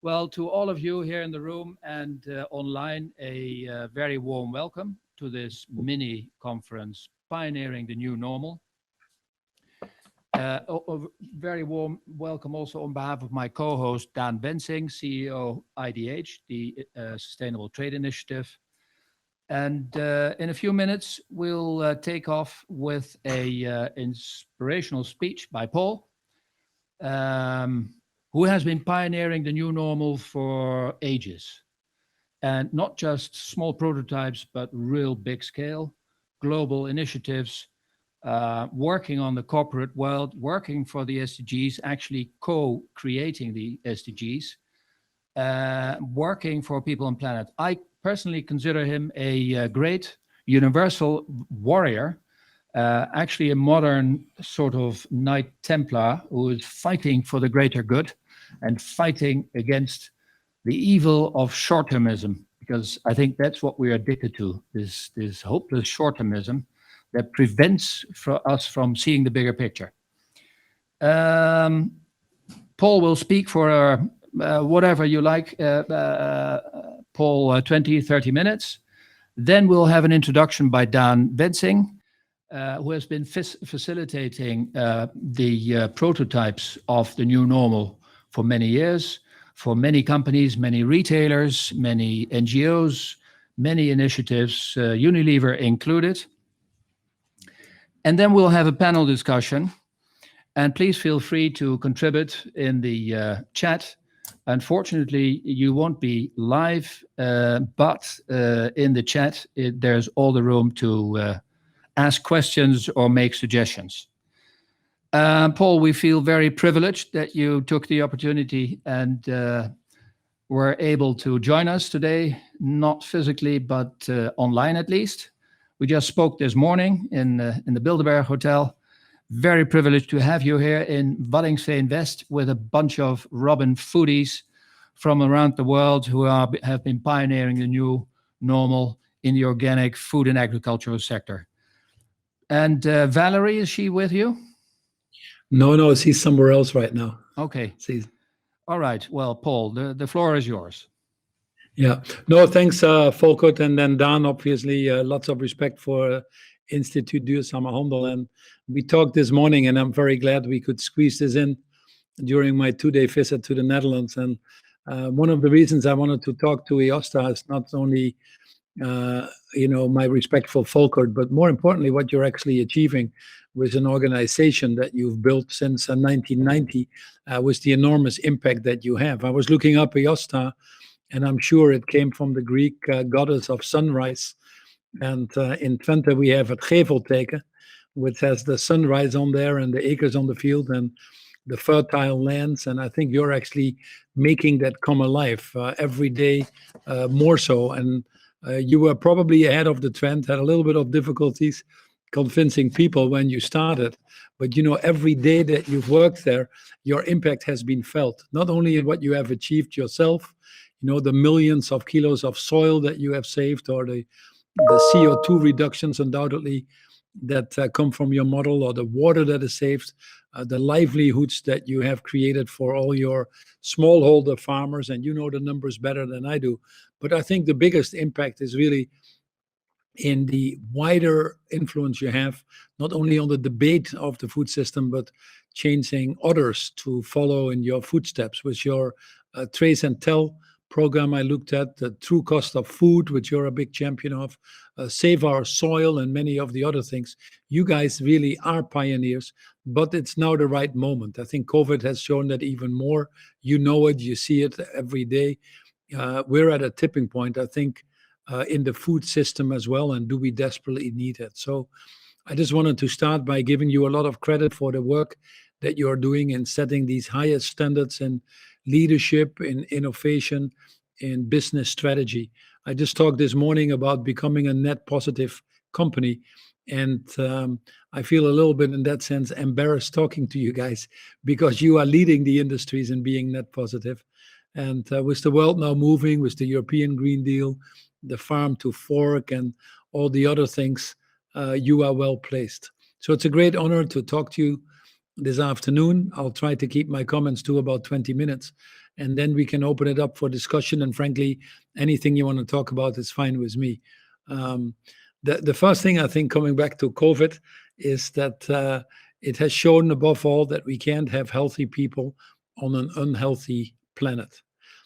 Well, to all of you here in the room and online, very warm welcome to this mini conference, Pioneering the New Normal. A very warm welcome also on behalf of my co-host, Daan Wensing, CEO IDH, the Sustainable Trade Initiative. And in a few minutes, we'll take off with a inspirational speech by Paul, who has been pioneering the new normal for ages. And not just small prototypes, but real big scale, global initiatives, working on the corporate world, working for the SDGs, actually co-creating the SDGs, working for people and planet. I personally consider him a great universal warrior, actually a modern sort of Knight Templar who is fighting for the greater good and fighting against the evil of short-termism, because I think that's what we're addicted to, this hopeless short-termism that prevents us from seeing the bigger picture. Paul will speak for whatever you like, Paul, 20, 30 minutes. Then we'll have an introduction by Daan Wensing, who has been facilitating the prototypes of the new normal for many years, for many companies, many retailers, many NGOs, many initiatives, Unilever included. And then we'll have a panel discussion. And please feel free to contribute in the chat. Unfortunately, you won't be live, but in the chat, there's all the room to ask questions or make suggestions. Paul, we feel very privileged that you took the opportunity and were able to join us today, not physically, but online at least. We just spoke this morning in the Bilderberg Hotel. Very privileged to have you here in Waddinxveen West with a bunch of Robin foodies from around the world who have been pioneering the new normal in the organic food and agricultural sector. And Valerie, is she with you? No, she's somewhere else right now. Okay. All right. Well, Paul, the floor is yours. Yeah. No, thanks, Volkert. And then Daan, obviously, lots of respect for Instituut Duurzame Handel. And we talked this morning, and I'm very glad we could squeeze this in during my 2-day visit to the Netherlands. And one of the reasons I wanted to talk to Eosta is not only my respect for Volkert, but more importantly, what you're actually achieving with an organization that you've built since 1990, with the enormous impact that you have. I was looking up Eosta, and I'm sure it came from the Greek goddess of sunrise. And in Twente, we have het gevelteken, which has the sunrise on there and the acres on the field and the fertile lands. And I think you're actually making that come alive every day, more so. And you were probably ahead of the trend, had a little bit of difficulties convincing people when you started. But, every day that you've worked there, your impact has been felt, not only in what you have achieved yourself, the millions of kilos of soil that you have saved, or the CO2 reductions undoubtedly that come from your model, or the water that is saved, the livelihoods that you have created for all your smallholder farmers, and you know the numbers better than I do. But I think the biggest impact is really in the wider influence you have, not only on the debate of the food system, but changing others to follow in your footsteps with your Trace and Tell program. I looked at the true cost of food, which you're a big champion of, Save Our Soil, and many of the other things. You guys really are pioneers, but it's now the right moment. I think COVID has shown that even more. You know it, you see it every day. We're at a tipping point, I think, in the food system as well, and do we desperately need it? So I just wanted to start by giving you a lot of credit for the work that you're doing in setting these highest standards in leadership, in innovation, in business strategy. I just talked this morning about becoming a net positive company. And I feel a little bit in that sense embarrassed talking to you guys, because you are leading the industries in being net positive. And with the world now moving, with the European Green Deal, the farm to fork, and all the other things, you are well placed. So it's a great honor to talk to you this afternoon. I'll try to keep my comments to about 20 minutes, and then we can open it up for discussion. And frankly, anything you want to talk about is fine with me. The first thing, I think, coming back to COVID, is that it has shown above all that we can't have healthy people on an unhealthy planet.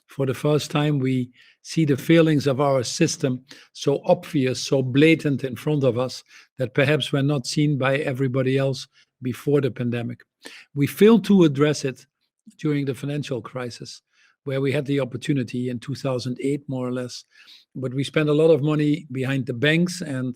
For the first time, we see the failings of our system so obvious, so blatant in front of us, that perhaps were not seen by everybody else before the pandemic. We failed to address it during the financial crisis, where we had the opportunity in 2008, more or less. But we spent a lot of money behind the banks, and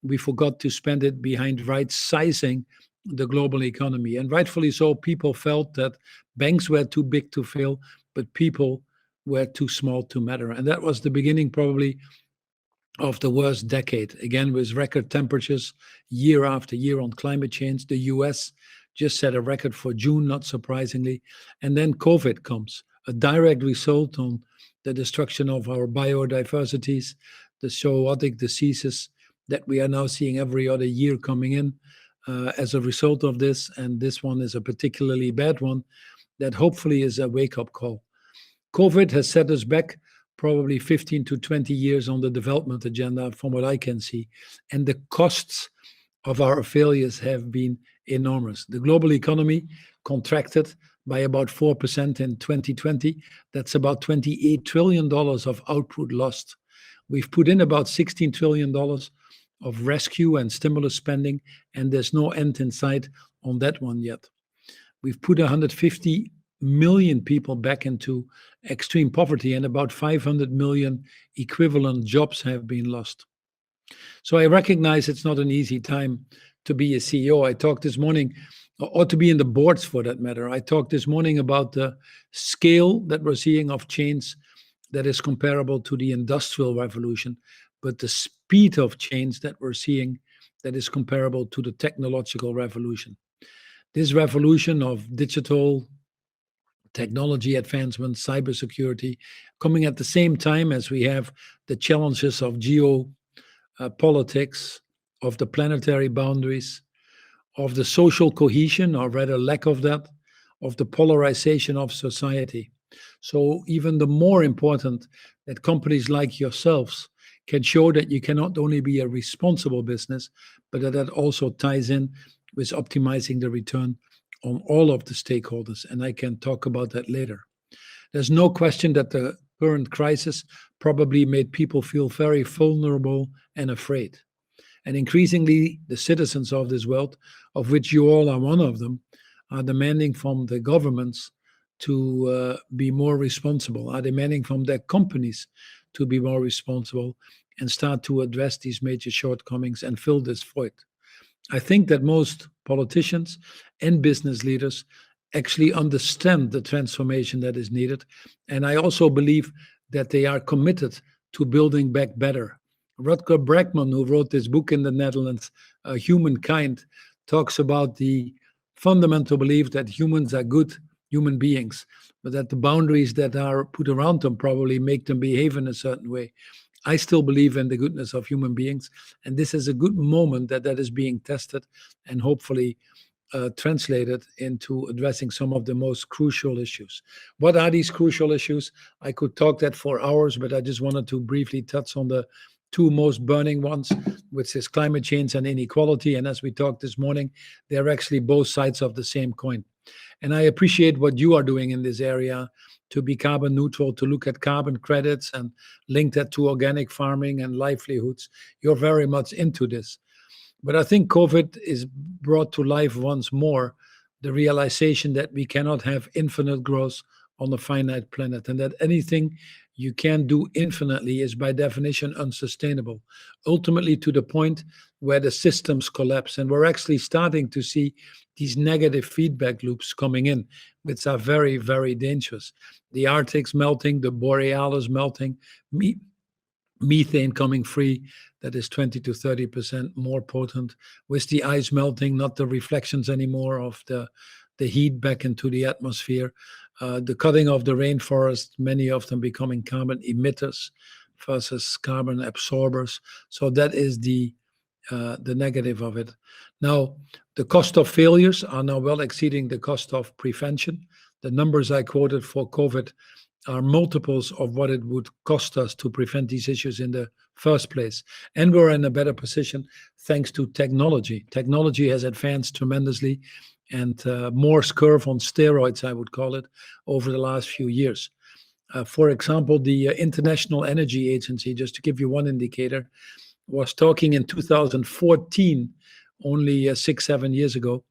we forgot to spend it behind right-sizing the global economy. And rightfully so, people felt that banks were too big to fail, but people were too small to matter. And that was the beginning, probably, of the worst decade, again, with record temperatures year after year on climate change. The US just set a record for June, not surprisingly. And then COVID comes, a direct result on the destruction of our biodiversities, the zoonotic diseases that we are now seeing every other year coming in as a result of this. And this one is a particularly bad one that hopefully is a wake-up call. COVID has set us back probably 15 to 20 years on the development agenda, from what I can see. And the costs of our failures have been enormous. The global economy contracted by about 4% in 2020. That's about $28 trillion of output lost. We've put in about $16 trillion of rescue and stimulus spending, and there's no end in sight on that one yet. We've put 150 million people back into extreme poverty, and about 500 million equivalent jobs have been lost. So I recognize it's not an easy time to be a CEO. I talked this morning, or to be in the boards for that matter. I talked this morning about the scale that we're seeing of change that is comparable to the Industrial Revolution, but the speed of change that we're seeing that is comparable to the technological revolution. This revolution of digital technology advancement, cybersecurity, coming at the same time as we have the challenges of geopolitics, of the planetary boundaries, of the social cohesion, or rather lack of that, of the polarization of society. So even the more important that companies like yourselves can show that you cannot only be a responsible business, but that also ties in with optimizing the return on all of the stakeholders. And I can talk about that later. There's no question that the current crisis probably made people feel very vulnerable and afraid. And increasingly, the citizens of this world, of which you all are one of them, are demanding from the governments to be more responsible, are demanding from their companies to be more responsible and start to address these major shortcomings and fill this void. I think that most politicians and business leaders actually understand the transformation that is needed. And I also believe that they are committed to building back better. Rutger Bregman, who wrote this book in the Netherlands, Humankind, talks about the fundamental belief that humans are good human beings, but that the boundaries that are put around them probably make them behave in a certain way. I still believe in the goodness of human beings, and this is a good moment that is being tested and hopefully translated into addressing some of the most crucial issues. What are these crucial issues? I could talk that for hours, but I just wanted to briefly touch on the two most burning ones, which is climate change and inequality. And as we talked this morning, they're actually both sides of the same coin. And I appreciate what you are doing in this area to be carbon neutral, to look at carbon credits and link that to organic farming and livelihoods. You're very much into this. But I think COVID is brought to life once more the realization that we cannot have infinite growth on a finite planet, and that anything you can do infinitely is by definition unsustainable, ultimately to the point where the systems collapse. And we're actually starting to see these negative feedback loops coming in, which are very, very dangerous. The Arctic's melting, the Borealis melting, methane coming free that is 20 to 30% more potent, with the ice melting, not the reflections anymore of the heat back into the atmosphere, the cutting of the rainforest, many of them becoming carbon emitters versus carbon absorbers. So that is the negative of it. Now, the cost of failures are now well exceeding the cost of prevention. The numbers I quoted for COVID are multiples of what it would cost us to prevent these issues in the first place. And we're in a better position thanks to technology. Technology has advanced tremendously, and Morse curve on steroids, I would call it, over the last few years. For example, the International Energy Agency, just to give you one indicator, was talking in 2014, only 6-7 years ago,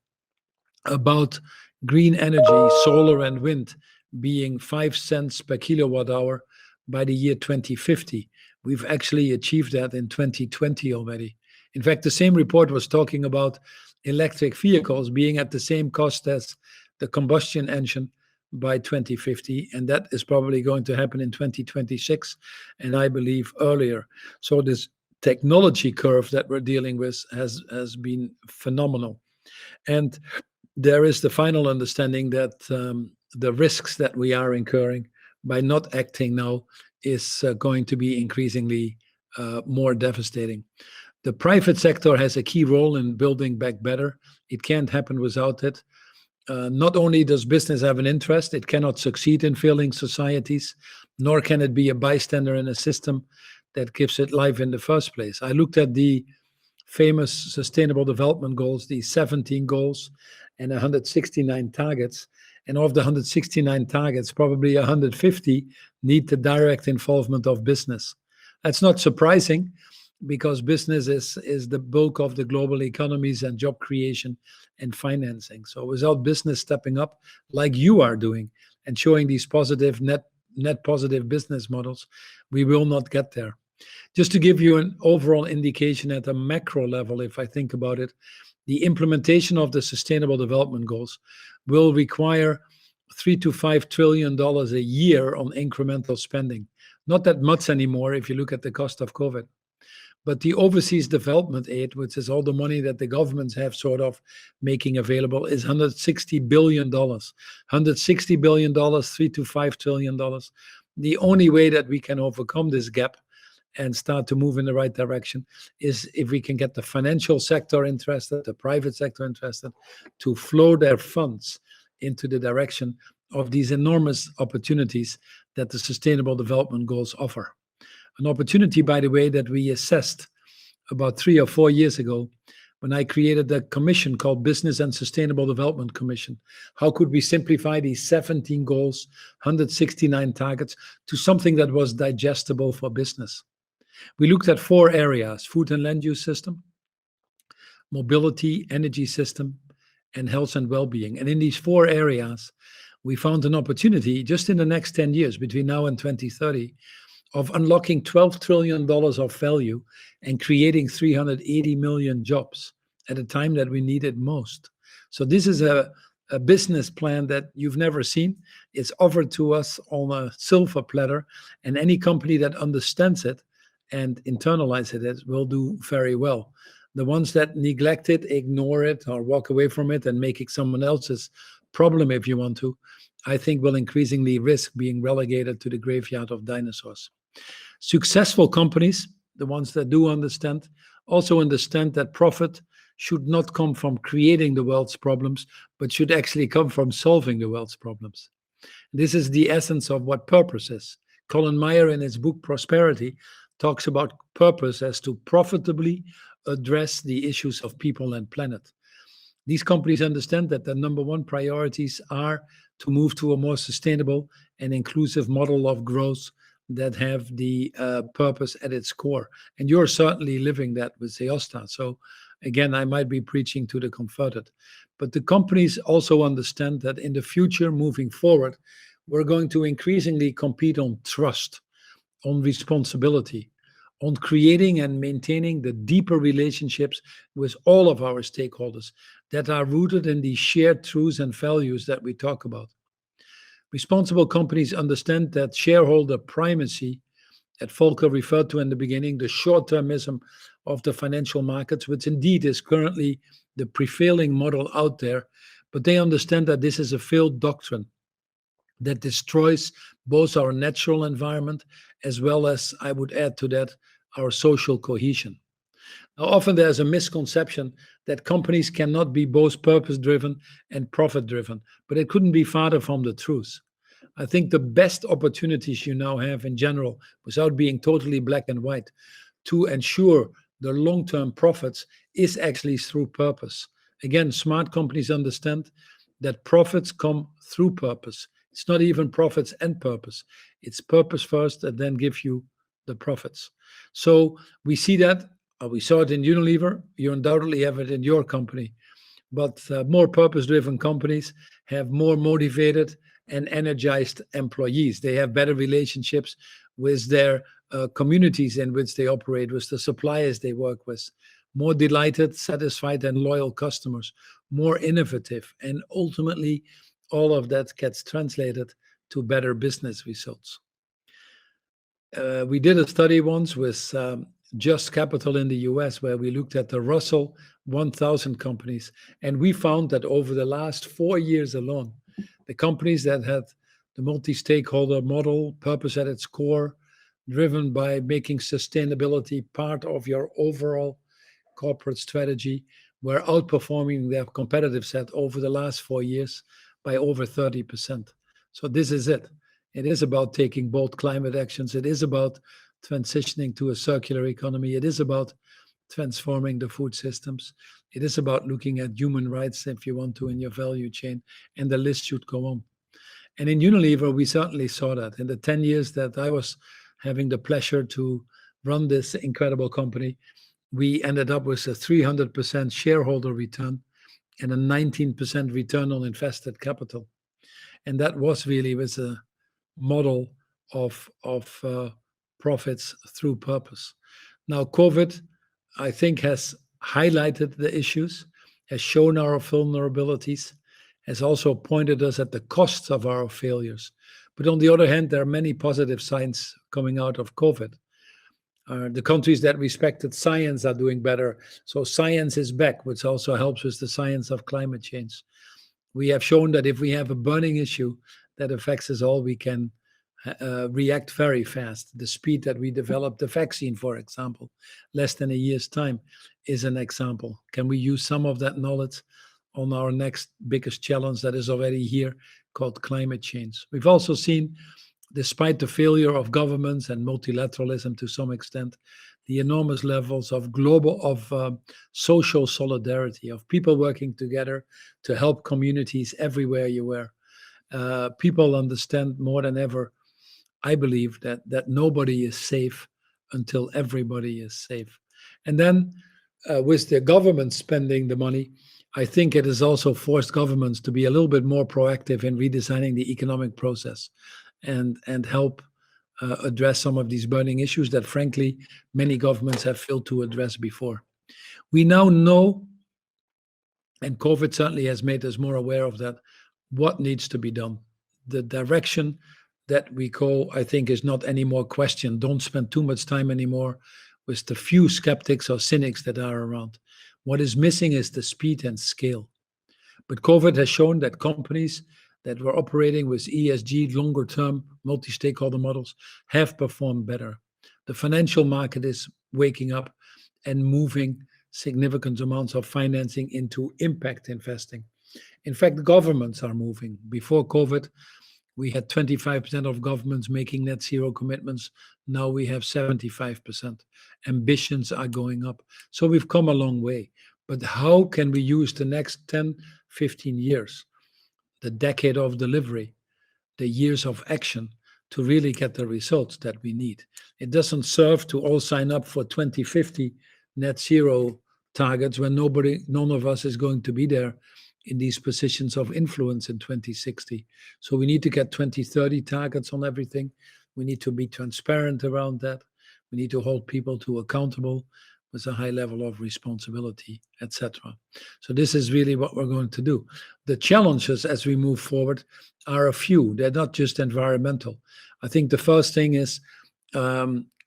about green energy, solar and wind, being 5 cents per kilowatt hour by the year 2050. We've actually achieved that in 2020 already. In fact, the same report was talking about electric vehicles being at the same cost as the combustion engine by 2050, and that is probably going to happen in 2026, and I believe earlier. So this technology curve that we're dealing with has been phenomenal. And there is the final understanding that the risks that we are incurring by not acting now is going to be increasingly more devastating. The private sector has a key role in building back better. It can't happen without it. Not only does business have an interest, it cannot succeed in failing societies, nor can it be a bystander in a system that gives it life in the first place. I looked at the famous Sustainable Development Goals, the 17 goals and 169 targets. And of the 169 targets, probably 150 need the direct involvement of business. That's not surprising, because business is the bulk of the global economies and job creation and financing. So without business stepping up like you are doing and showing these positive net positive business models, we will not get there. Just to give you an overall indication at a macro level, if I think about it, the implementation of the Sustainable Development Goals will require $3 to $5 trillion a year on incremental spending. Not that much anymore if you look at the cost of COVID. But the overseas development aid, which is all the money that the governments have sort of making available, is $160 billion. $160 billion, $3 to $5 trillion. The only way that we can overcome this gap and start to move in the right direction is if we can get the financial sector interested, the private sector interested, to flow their funds into the direction of these enormous opportunities that the Sustainable Development Goals offer. An opportunity, by the way, that we assessed about 3 or 4 years ago when I created a commission called Business and Sustainable Development Commission. How could we simplify these 17 goals, 169 targets, to something that was digestible for business? We looked at 4 areas: food and land use system, mobility, energy system, and health and well-being. And in these 4 areas, we found an opportunity just in the next 10 years, between now and 2030, of unlocking $12 trillion of value and creating 380 million jobs at a time that we need it most. So this is a business plan that you've never seen. It's offered to us on a silver platter, and any company that understands it and internalizes it will do very well. The ones that neglect it, ignore it, or walk away from it and make it someone else's problem, if you want to, I think will increasingly risk being relegated to the graveyard of dinosaurs. Successful companies, the ones that do understand, also understand that profit should not come from creating the world's problems, but should actually come from solving the world's problems. This is the essence of what purpose is. Colin Meyer, in his book Prosperity, talks about purpose as to profitably address the issues of people and planet. These companies understand that their number one priorities are to move to a more sustainable and inclusive model of growth that have the purpose at its core. And you're certainly living that with Eosta. So again, I might be preaching to the converted. But the companies also understand that in the future, moving forward, we're going to increasingly compete on trust, on responsibility, on creating and maintaining the deeper relationships with all of our stakeholders that are rooted in these shared truths and values that we talk about. Responsible companies understand that shareholder primacy, that Volker referred to in the beginning, the short-termism of the financial markets, which indeed is currently the prevailing model out there, but they understand that this is a failed doctrine that destroys both our natural environment as well as, I would add to that, our social cohesion. Now, often there's a misconception that companies cannot be both purpose-driven and profit-driven, but it couldn't be farther from the truth. I think the best opportunities you now have in general, without being totally black and white, to ensure the long-term profits is actually through purpose. Again, smart companies understand that profits come through purpose. It's not even profits and purpose. It's purpose first and then give you the profits. So we see that. We saw it in Unilever. You undoubtedly have it in your company. But more purpose-driven companies have more motivated and energized employees. They have better relationships with their communities in which they operate, with the suppliers they work with, more delighted, satisfied, and loyal customers, more innovative, and ultimately all of that gets translated to better business results. We did a study once with Just Capital in the US, where we looked at the Russell 1000 companies, and we found that over the last 4 years alone, the companies that had the multi-stakeholder model, purpose at its core, driven by making sustainability part of your overall corporate strategy, were outperforming their competitive set over the last 4 years by over 30%. So this is it. It is about taking bold climate actions. It is about transitioning to a circular economy. It is about transforming the food systems. It is about looking at human rights, if you want to, in your value chain, and the list should go on. And in Unilever, we certainly saw that. In the 10 years that I was having the pleasure to run this incredible company, we ended up with a 300% shareholder return and a 19% return on invested capital. And that was really with a model of profits through purpose. Now, COVID, I think, has highlighted the issues, has shown our vulnerabilities, has also pointed us at the costs of our failures. But on the other hand, there are many positive signs coming out of COVID. The countries that respected science are doing better. So science is back, which also helps with the science of climate change. We have shown that if we have a burning issue that affects us all, we can react very fast. The speed that we developed the vaccine, for example, less than a year's time, is an example. Can we use some of that knowledge on our next biggest challenge that is already here, called climate change? We've also seen, despite the failure of governments and multilateralism to some extent, the enormous levels of social solidarity, of people working together to help communities everywhere you were. People understand more than ever, I believe, that nobody is safe until everybody is safe. And then with the government spending the money, I think it has also forced governments to be a little bit more proactive in redesigning the economic process and help address some of these burning issues that, frankly, many governments have failed to address before. We now know, and COVID certainly has made us more aware of that, what needs to be done. The direction that we go, I think, is not any more questioned. Don't spend too much time anymore with the few skeptics or cynics that are around. What is missing is the speed and scale. But COVID has shown that companies that were operating with ESG, longer-term, multi-stakeholder models have performed better. The financial market is waking up and moving significant amounts of financing into impact investing. In fact, governments are moving. Before COVID, we had 25% of governments making net zero commitments. Now we have 75%. Ambitions are going up. So we've come a long way. But how can we use the next 10, 15 years, the decade of delivery, the years of action, to really get the results that we need? It doesn't serve to all sign up for 2050 net zero targets when none of us is going to be there in these positions of influence in 2060. So we need to get 2030 targets on everything. We need to be transparent around that. We need to hold people to accountable with a high level of responsibility, etc. So this is really what we're going to do. The challenges as we move forward are a few. They're not just environmental. I think the first thing is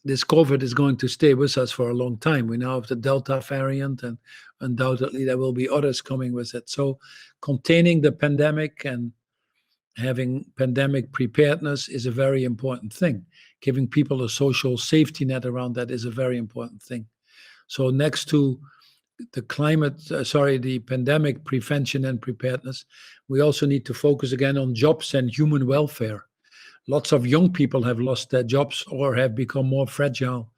this COVID is going to stay with us for a long time. We now have the Delta variant, and undoubtedly there will be others coming with it. So containing the pandemic and having pandemic preparedness is a very important thing. Giving people a social safety net around that is a very important thing. So next to the pandemic prevention and preparedness, we also need to focus again on jobs and human welfare. Lots of young people have lost their jobs or have become more fragile.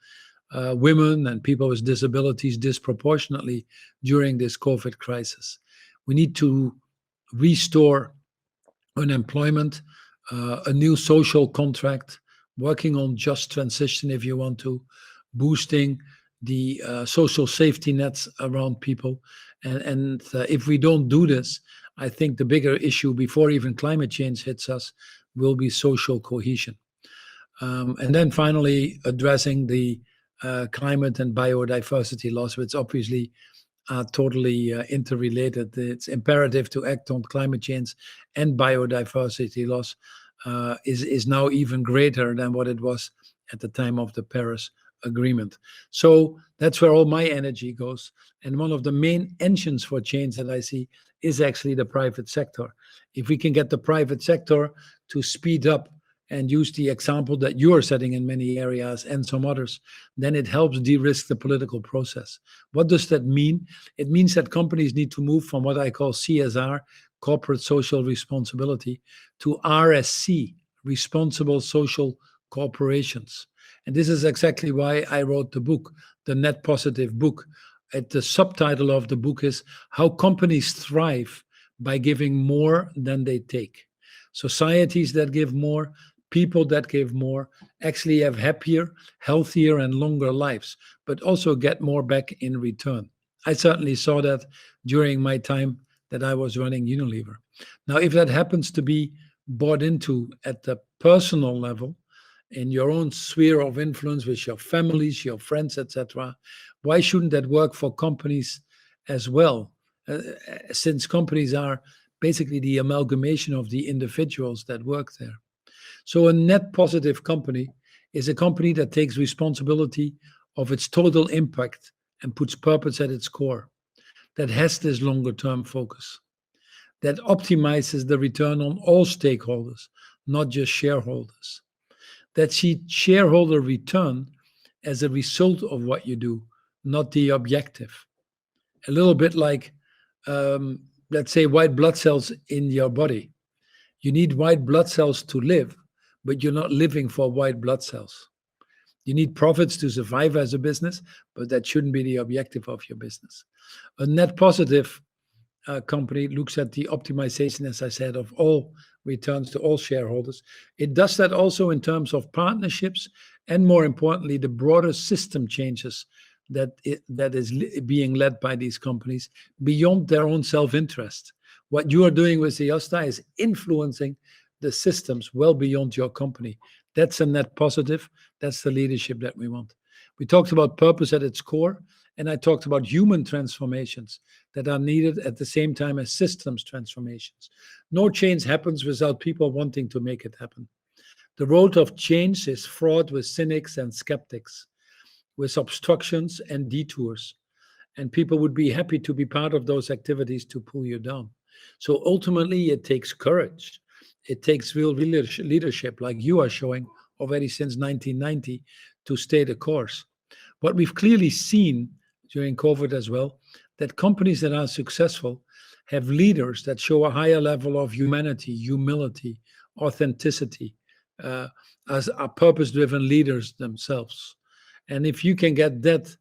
Women and people with disabilities disproportionately during this COVID crisis. We need to restore unemployment, a new social contract, working on just transition if you want to, boosting the social safety nets around people. And if we don't do this, I think the bigger issue before even climate change hits us will be social cohesion. And then finally, addressing the climate and biodiversity loss, which obviously are totally interrelated. It's imperative to act on climate change, and biodiversity loss is now even greater than what it was at the time of the Paris Agreement. So that's where all my energy goes. And one of the main engines for change that I see is actually the private sector. If we can get the private sector to speed up and use the example that you are setting in many areas and some others, then it helps de-risk the political process. What does that mean? It means that companies need to move from what I call CSR, corporate social responsibility, to RSC, responsible social corporations. And this is exactly why I wrote the book, the Net Positive book. The subtitle of the book is How Companies Thrive by Giving More Than They Take. Societies that give more, people that give more, actually have happier, healthier, and longer lives, but also get more back in return. I certainly saw that during my time that I was running Unilever. Now, if that happens to be bought into at the personal level, in your own sphere of influence with your families, your friends, etc., why shouldn't that work for companies as well? Since companies are basically the amalgamation of the individuals that work there. So a net positive company is a company that takes responsibility of its total impact and puts purpose at its core, that has this longer term focus, that optimizes the return on all stakeholders, not just shareholders, that see shareholder return as a result of what you do, not the objective. A little bit like, let's say, white blood cells in your body. You need white blood cells to live, but you're not living for white blood cells. You need profits to survive as a business, but that shouldn't be the objective of your business. A net positive company looks at the optimization, as I said, of all returns to all shareholders. It does that also in terms of partnerships and, more importantly, the broader system changes that is being led by these companies beyond their own self-interest. What you are doing with Eosta is influencing the systems well beyond your company. That's a net positive. That's the leadership that we want. We talked about purpose at its core, and I talked about human transformations that are needed at the same time as systems transformations. No change happens without people wanting to make it happen. The road of change is fraught with cynics and skeptics, with obstructions and detours, and people would be happy to be part of those activities to pull you down. So ultimately, it takes courage. It takes real leadership, like you are showing already since 1990, to stay the course. What we've clearly seen during COVID as well, that companies that are successful have leaders that show a higher level of humanity, humility, authenticity, as are purpose-driven leaders themselves. And if you can get that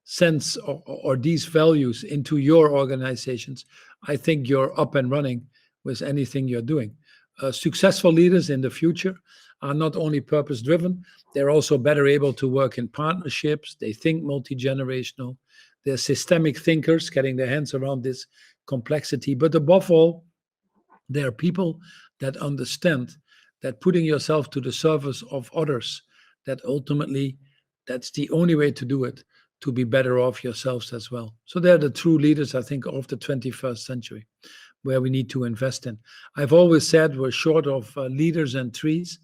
sense or these values into your organizations, I think you're up and running with anything you're doing. Successful leaders in the future are not only purpose-driven, they're also better able to work in partnerships. They think multi-generational. They're systemic thinkers, getting their hands around this complexity. But above all, they're people that understand that putting yourself to the service of others, that ultimately, that's the only way to do it, to be better off yourselves as well. So they're the true leaders, I think, of the 21st century, where we need to invest in. I've always said we're short of leaders and trees.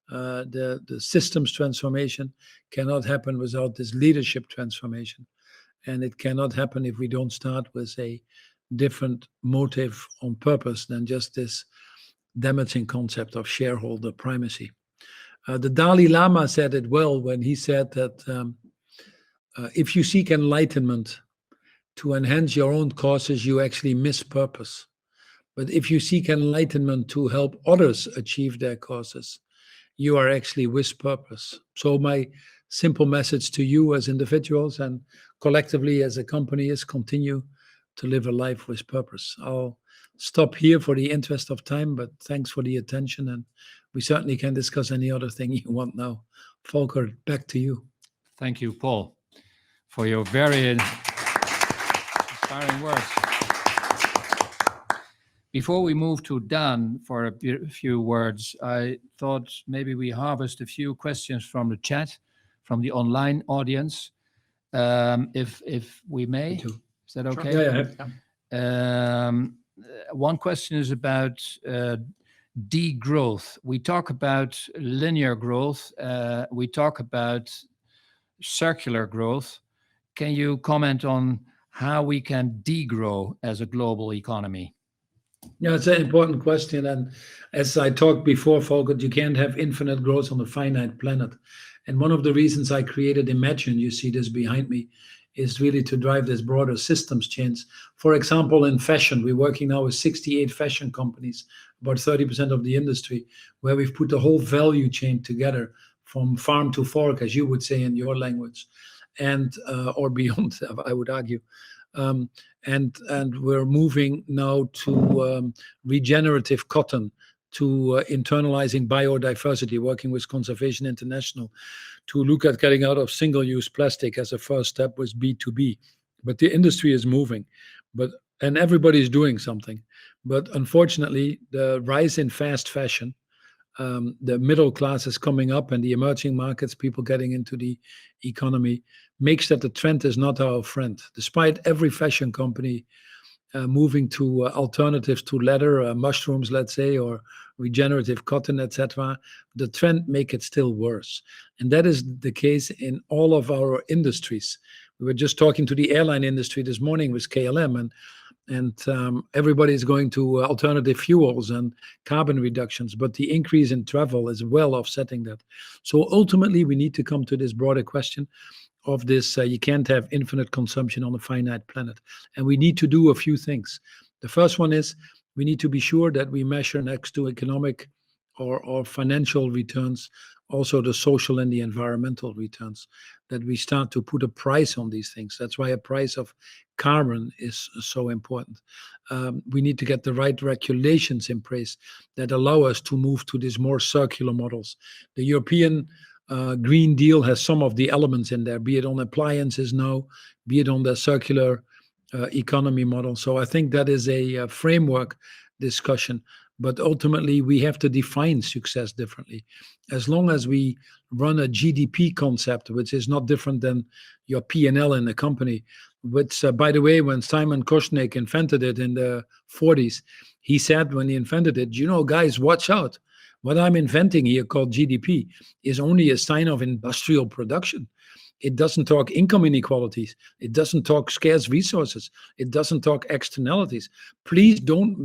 The systems transformation cannot happen without this leadership transformation. And it cannot happen if we don't start with a different motive on purpose than just this damaging concept of shareholder primacy. The Dalai Lama said it well when he said that if you seek enlightenment, to enhance your own causes, you actually miss purpose. But if you seek enlightenment to help others achieve their causes, you are actually with purpose. So my simple message to you as individuals and collectively as a company is continue to live a life with purpose. I'll stop here for the interest of time, but thanks for the attention, and we certainly can discuss any other thing you want now. Volkert, back to you. Thank you, Paul, for your very inspiring words. Before we move to Daan for a few words, I thought maybe we harvest a few questions from the chat, from the online audience, if we may. Thank you. Is that okay? Yeah. One question is about degrowth. We talk about linear growth. We talk about circular growth. Can you comment on how we can degrow as a global economy? Yeah, it's an important question. And as I talked before, Volkert, you can't have infinite growth on a finite planet. And one of the reasons I created Imagine, you see this behind me, is really to drive this broader systems change. For example, in fashion, we're working now with 68 fashion companies, about 30% of the industry, where we've put the whole value chain together from farm to fork, as you would say in your language, and or beyond, I would argue. And we're moving now to regenerative cotton, to internalizing biodiversity, working with Conservation International, to look at getting out of single-use plastic as a first step with B2B. But the industry is moving, and everybody's doing something. But unfortunately, the rise in fast fashion, the middle class is coming up, and the emerging markets, people getting into the economy, makes that the trend is not our friend. Despite every fashion company moving to alternatives to leather, mushrooms, let's say, or regenerative cotton, etc., the trend make it still worse. And that is the case in all of our industries. We were just talking to the airline industry this morning with KLM, and everybody's going to alternative fuels and carbon reductions, but the increase in travel is well offsetting that. So ultimately, we need to come to this broader question of this, you can't have infinite consumption on a finite planet. And we need to do a few things. The first one is we need to be sure that we measure next to economic or financial returns, also the social and the environmental returns, that we start to put a price on these things. That's why a price of carbon is so important. We need to get the right regulations in place that allow us to move to these more circular models. The European Green Deal has some of the elements in there, be it on appliances now, be it on the circular economy model. So I think that is a framework discussion. But ultimately, we have to define success differently. As long as we run a GDP concept, which is not different than your P&L in a company, which, by the way, when Simon Koshnik invented it in the 40s, he said when he invented it, guys, watch out. What I'm inventing here, called GDP, is only a sign of industrial production. It doesn't talk income inequalities. It doesn't talk scarce resources. It doesn't talk externalities. Please don't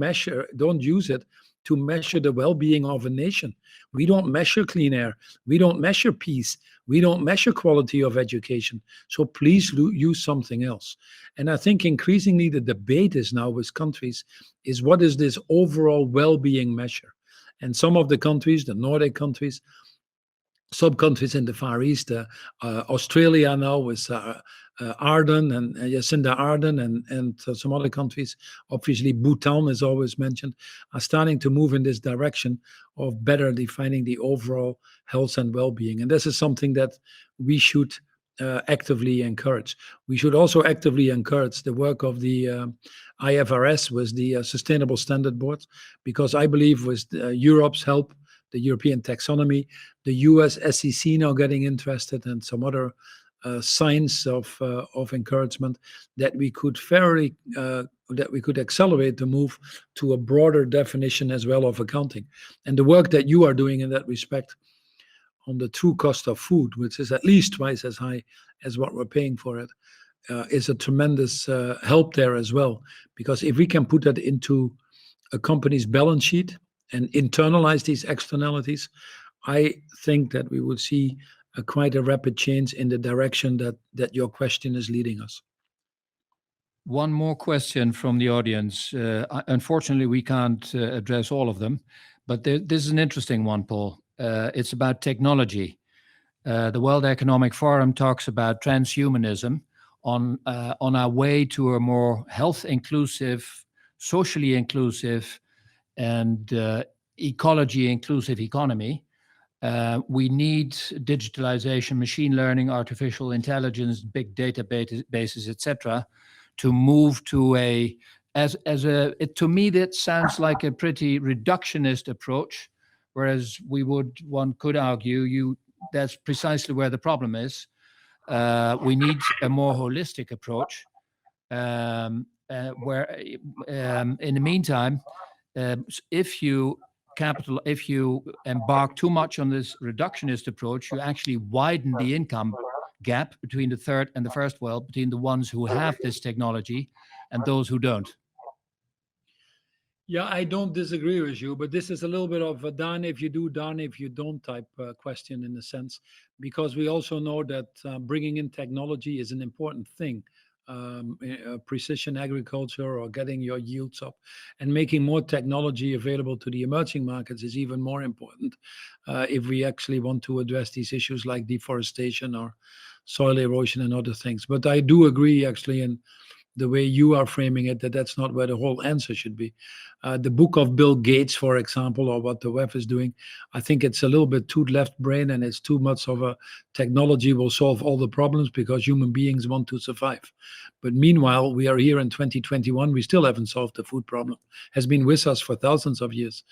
use it to measure the well-being of a nation. We don't measure clean air. We don't measure peace. We don't measure quality of education. So please use something else. And I think increasingly the debate is now with countries is what is this overall well-being measure? And some of the countries, the Nordic countries, sub-countries in the Far East, Australia now with Ardern and Jacinda Ardern and some other countries, obviously Bhutan is always mentioned, are starting to move in this direction of better defining the overall health and well-being. And this is something that we should actively encourage. We should also actively encourage the work of the IFRS with the Sustainable Standard Board, because I believe with Europe's help, the European taxonomy, the US SEC now getting interested, and some other signs of encouragement, that we could accelerate the move to a broader definition as well of accounting. And the work that you are doing in that respect on the true cost of food, which is at least twice as high as what we're paying for it, is a tremendous help there as well. Because if we can put that into a company's balance sheet and internalize these externalities, I think that we will see quite a rapid change in the direction that your question is leading us. One more question from the audience. Unfortunately, we can't address all of them, but this is an interesting one, Paul. It's about technology. The World Economic Forum talks about transhumanism on our way to a more health inclusive, socially inclusive, and ecology inclusive economy. We need digitalization, machine learning, artificial intelligence, big databases, etc., to move to to me that sounds like a pretty reductionist approach, whereas one could argue that's precisely where the problem is. We need a more holistic approach, where in the meantime, if you embark too much on this reductionist approach, you actually widen the income gap between the third and the first world, between the ones who have this technology and those who don't. Yeah, I don't disagree with you, but this is a little bit of a done if you do, done if you don't type question in a sense, because we also know that bringing in technology is an important thing. Precision agriculture or getting your yields up and making more technology available to the emerging markets is even more important if we actually want to address these issues like deforestation or soil erosion and other things. But I do agree actually in the way you are framing it, that's not where the whole answer should be. The book of Bill Gates, for example, or what the WEF is doing, I think it's a little bit too left brain and it's too much of a technology will solve all the problems because human beings want to survive. But meanwhile, we are here in 2021, we still haven't solved the food problem. Has been with us for thousands of years.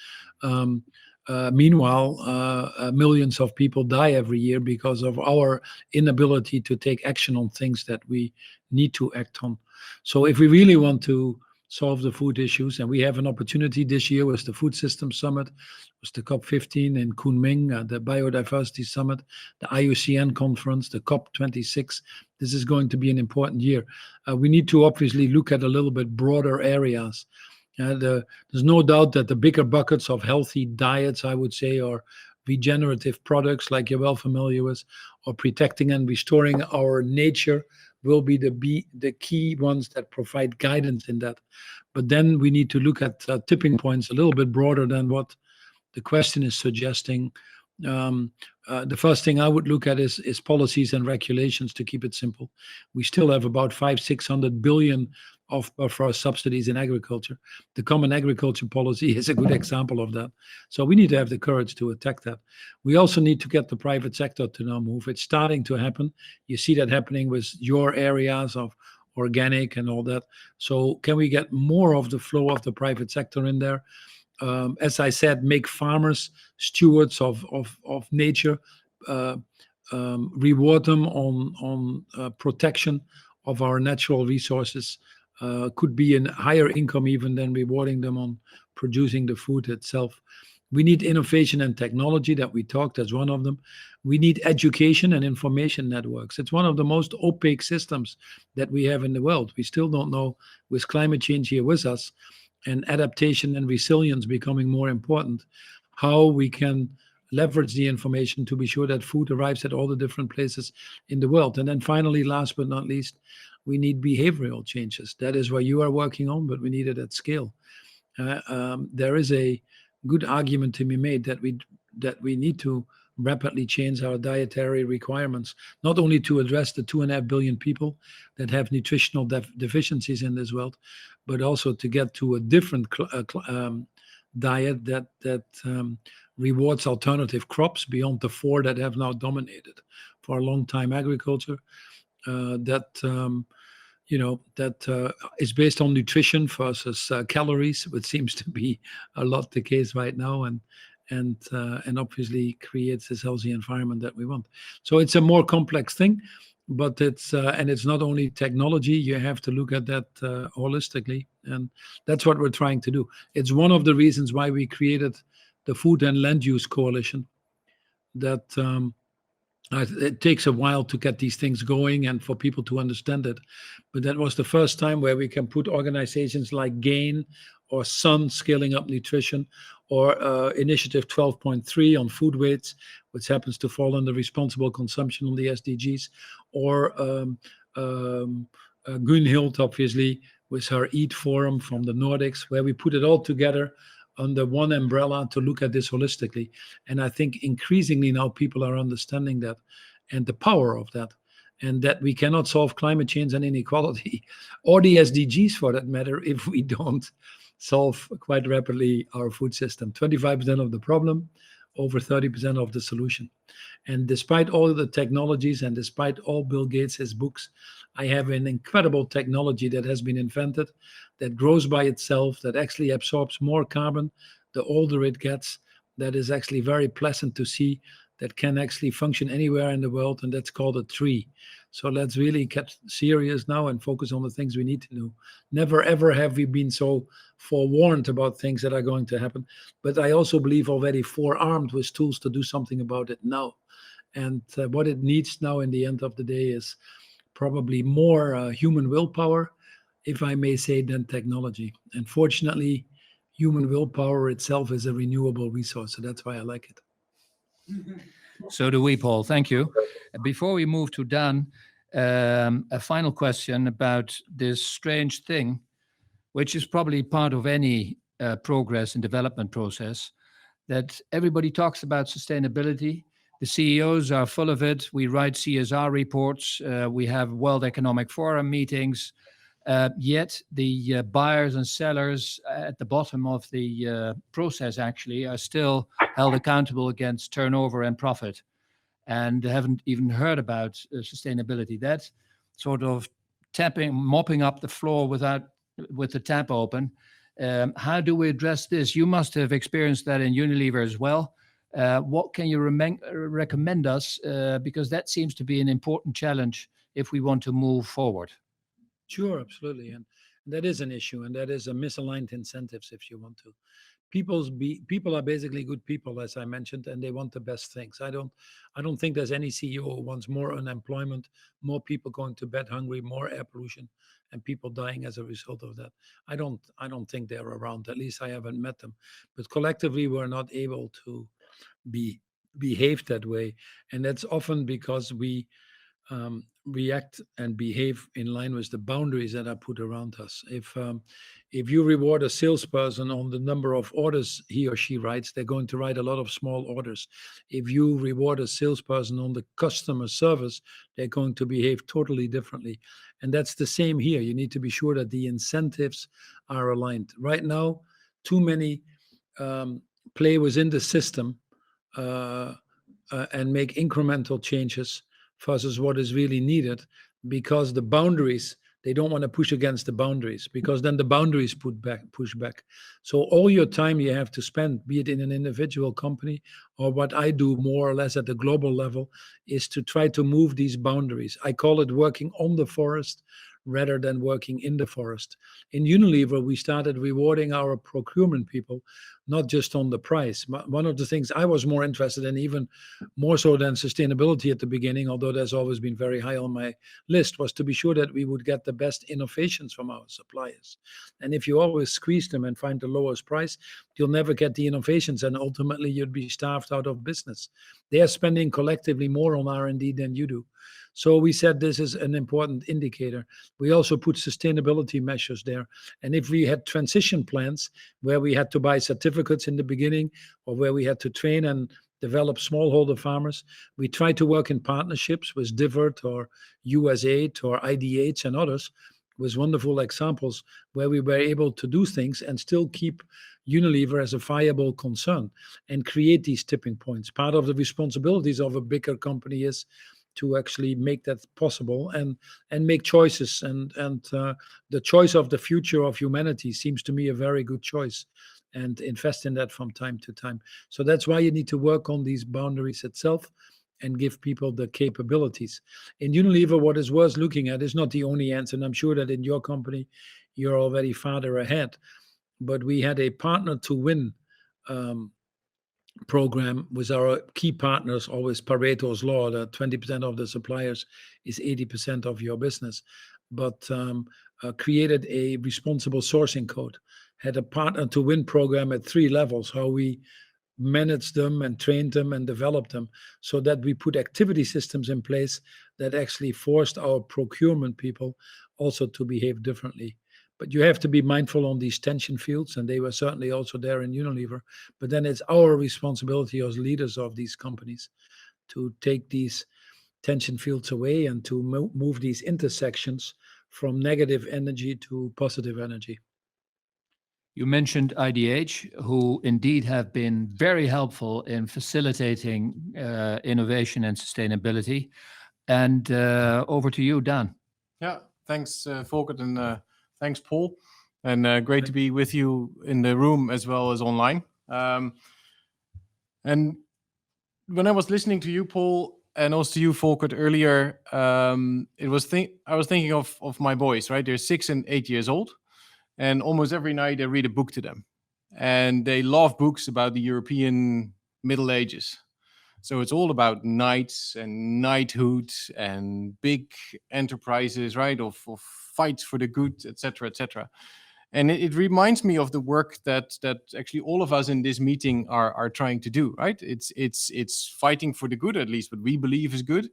Meanwhile, millions of people die every year because of our inability to take action on things that we need to act on. So if we really want to solve the food issues, and we have an opportunity this year with the Food Systems Summit, with the COP15 in Kunming, the Biodiversity Summit, the IUCN Conference, the COP26, this is going to be an important year. We need to obviously look at a little bit broader areas. There's no doubt that the bigger buckets of healthy diets, I would say, or regenerative products like you're well familiar with, or protecting and restoring our nature will be the key ones that provide guidance in that. But then we need to look at tipping points a little bit broader than what the question is suggesting. The first thing I would look at is policies and regulations, to keep it simple. We still have about 500-600 billion for subsidies in agriculture. The Common Agriculture Policy is a good example of that. So we need to have the courage to attack that. We also need to get the private sector to now move. It's starting to happen. You see that happening with your areas of organic and all that. So can we get more of the flow of the private sector in there? As I said, make farmers stewards of nature, reward them on protection of our natural resources. Could be a higher income even than rewarding them on producing the food itself. We need innovation and technology that we talked as one of them. We need education and information networks. It's one of the most opaque systems that we have in the world. We still don't know, with climate change here with us and adaptation and resilience becoming more important, how we can leverage the information to be sure that food arrives at all the different places in the world. And then finally, last but not least, we need behavioral changes. That is what you are working on, but we need it at scale. There is a good argument to be made that we need to rapidly change our dietary requirements, not only to address the 2.5 billion people that have nutritional deficiencies in this world, but also to get to a different diet that rewards alternative crops beyond the 4 that have now dominated for a long time agriculture. That is based on nutrition versus calories, which seems to be a lot the case right now, and obviously creates this healthy environment that we want. So it's a more complex thing, but it's not only technology. You have to look at that holistically, and that's what we're trying to do. It's one of the reasons why we created the Food and Land Use Coalition. That it takes a while to get these things going and for people to understand it. But that was the first time where we can put organizations like GAIN or SUN, Scaling Up Nutrition, or Initiative 12.3 on food weights, which happens to fall under responsible consumption on the SDGs, or Gunhild, obviously, with her EAT Forum from the Nordics, where we put it all together under one umbrella to look at this holistically. And I think increasingly now people are understanding that and the power of that, and that we cannot solve climate change and inequality or the SDGs for that matter if we don't solve quite rapidly our food system. 25% of the problem, over 30% of the solution. And despite all the technologies and despite all Bill Gates' books, I have an incredible technology that has been invented that grows by itself, that actually absorbs more carbon the older it gets, that is actually very pleasant to see, that can actually function anywhere in the world, and that's called a tree. So let's really get serious now and focus on the things we need to do. Never ever have we been so forewarned about things that are going to happen, but I also believe already forearmed with tools to do something about it now. And what it needs now in the end of the day is probably more human willpower, if I may say, than technology. And fortunately, human willpower itself is a renewable resource, so that's why I like it. So do we, Paul. Thank you. Before we move to Daan, a final question about this strange thing, which is probably part of any progress and development process, that everybody talks about sustainability. The CEOs are full of it. We write CSR reports. We have World Economic Forum meetings. Yet the buyers and sellers at the bottom of the process actually are still held accountable against turnover and profit, and haven't even heard about sustainability. That sort of mopping up the floor with the tap open. How do we address this? You must have experienced that in Unilever as well. What can you recommend us? Because that seems to be an important challenge if we want to move forward. Sure, absolutely. And that is an issue, and that is a misaligned incentives, if you want to. People are basically good people, as I mentioned, and they want the best things. I don't think there's any CEO who wants more unemployment, more people going to bed hungry, more air pollution, and people dying as a result of that. I don't think they're around. At least I haven't met them. But collectively, we're not able to behave that way, and that's often because we react and behave in line with the boundaries that are put around us. If you reward a salesperson on the number of orders he or she writes, they're going to write a lot of small orders. If you reward a salesperson on the customer service, they're going to behave totally differently. And that's the same here. You need to be sure that the incentives are aligned. Right now, too many play within the system and make incremental changes versus what is really needed, because the boundaries, they don't want to push against the boundaries, because then the boundaries push back. So all your time you have to spend, be it in an individual company or what I do more or less at the global level, is to try to move these boundaries. I call it working on the forest rather than working in the forest. In Unilever, we started rewarding our procurement people, not just on the price. One of the things I was more interested in, even more so than sustainability at the beginning, although that's always been very high on my list, was to be sure that we would get the best innovations from our suppliers. And if you always squeeze them and find the lowest price, you'll never get the innovations, and ultimately you'd be starved out of business. They are spending collectively more on R&D than you do. So we said this is an important indicator. We also put sustainability measures there. And if we had transition plans where we had to buy certificates in the beginning, or where we had to train and develop smallholder farmers, we try to work in partnerships with Divert or USAID or IDH and others, with wonderful examples where we were able to do things and still keep Unilever as a viable concern and create these tipping points. Part of the responsibilities of a bigger company is to actually make that possible and make choices. And the choice of the future of humanity seems to me a very good choice, and invest in that from time to time. So that's why you need to work on these boundaries itself and give people the capabilities. In Unilever, what is worth looking at is not the only answer, and I'm sure that in your company, you're already farther ahead. But we had a partner to win program with our key partners, always Pareto's law, that 20% of the suppliers is 80% of your business, but created a responsible sourcing code, had a partner to win program at 3 levels, how we manage them and train them and develop them, so that we put activity systems in place that actually forced our procurement people also to behave differently. But you have to be mindful on these tension fields, and they were certainly also there in Unilever. But then it's our responsibility as leaders of these companies to take these tension fields away and to move these intersections from negative energy to positive energy. You mentioned IDH, who indeed have been very helpful in facilitating innovation and sustainability. And over to you, Daan. Yeah, thanks, Volkert, and thanks, Paul. And great to be with you in the room as well as online. And when I was listening to you, Paul, and also to you, Volkert, earlier, I was thinking of my boys, right? They're 6 and 8 years old, and almost every night I read a book to them. And they love books about the European Middle Ages. So it's all about knights and knighthood and big enterprises, right? Of fights for the good, etc., etc. And it reminds me of the work that actually all of us in this meeting are trying to do, right? It's fighting for the good, at least what we believe is good.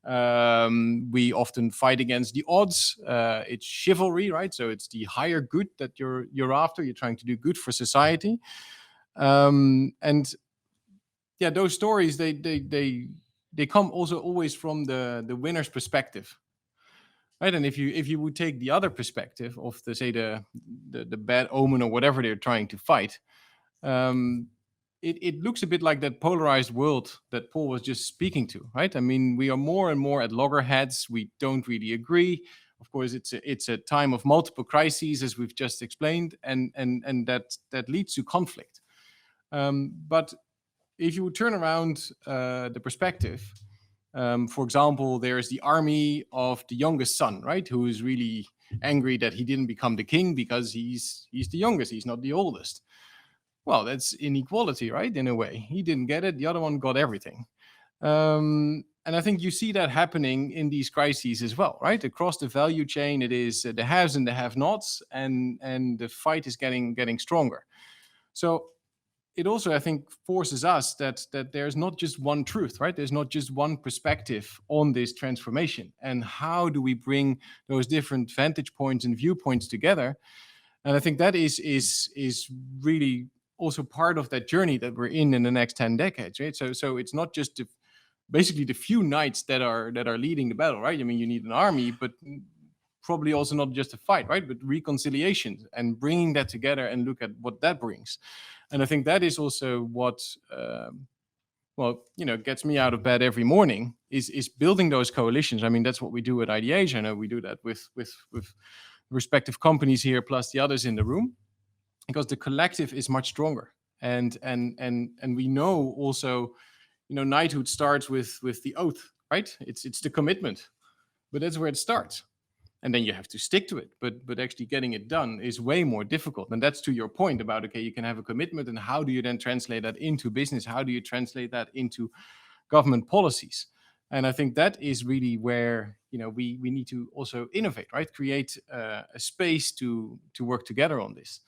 We often fight against the odds. It's chivalry, right? So it's the higher good that you're after. You're trying to do good for society. And yeah, those stories they come also always from the winner's perspective, right? And if you would take the other perspective of the bad omen or whatever they're trying to fight, it looks a bit like that polarized world that Paul was just speaking to, right? I mean, we are more and more at loggerheads. We don't really agree. Of course, it's a time of multiple crises, as we've just explained, and that leads to conflict. But if you would turn around the perspective, for example, there's the army of the youngest son, right? Who is really angry that he didn't become the king because he's the youngest, he's not the oldest. Well, that's inequality, right? In a way, he didn't get it, the other one got everything. And I think you see that happening in these crises as well, right? Across the value chain, it is the haves and the have-nots, and the fight is getting stronger. So it also, I think, forces us that there's not just one truth, right? There's not just one perspective on this transformation. And how do we bring those different vantage points and viewpoints together? And I think that is really also part of that journey that we're in the next 10 decades, right? So it's not just basically the few knights that are leading the battle, right? I mean, you need an army, but probably also not just a fight, right? But reconciliation and bringing that together and look at what that brings. And I think that is also what, gets me out of bed every morning is building those coalitions. I mean, that's what we do at IDH. I know we do that with respective companies here, plus the others in the room, because the collective is much stronger. And we know also, knighthood starts with the oath, right? It's the commitment, but that's where it starts. And then you have to stick to it. But actually getting it done is way more difficult. And that's to your point about, okay, you can have a commitment, and how do you then translate that into business? How do you translate that into government policies? And I think that is really where, we need to also innovate, right? Create a space to work together on this.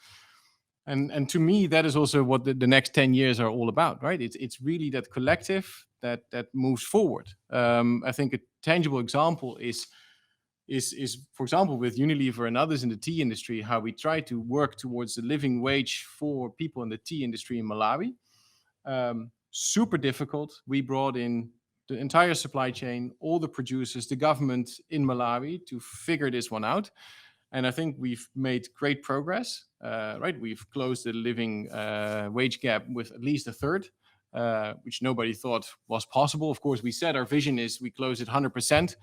And to me, that is also what the next 10 years are all about, right? It's really that collective that moves forward. I think a tangible example is, for example, with Unilever and others in the tea industry, how we try to work towards the living wage for people in the tea industry in Malawi. Super difficult. We brought in the entire supply chain, all the producers, the government in Malawi to figure this one out. And I think we've made great progress, right? We've closed the living wage gap with at least a third, which nobody thought was possible. Of course, we said our vision is we close it 100%.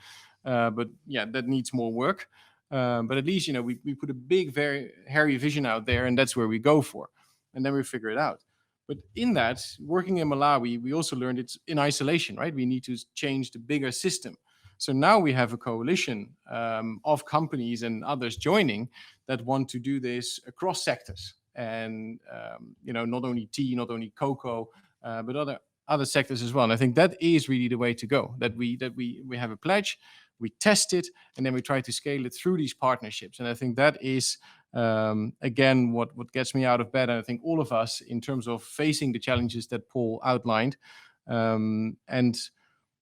But yeah, that needs more work. But at least, we put a big, very hairy vision out there, and that's where we go for. And then we figure it out. But in that, working in Malawi, we also learned it's in isolation, right? We need to change the bigger system. So now we have a coalition of companies and others joining that want to do this across sectors. And, not only tea, not only cocoa, but other sectors as well. And I think that is really the way to go, that we have a pledge, we test it, and then we try to scale it through these partnerships. And I think that is Again, what gets me out of bed, and I think all of us, in terms of facing the challenges that Paul outlined, and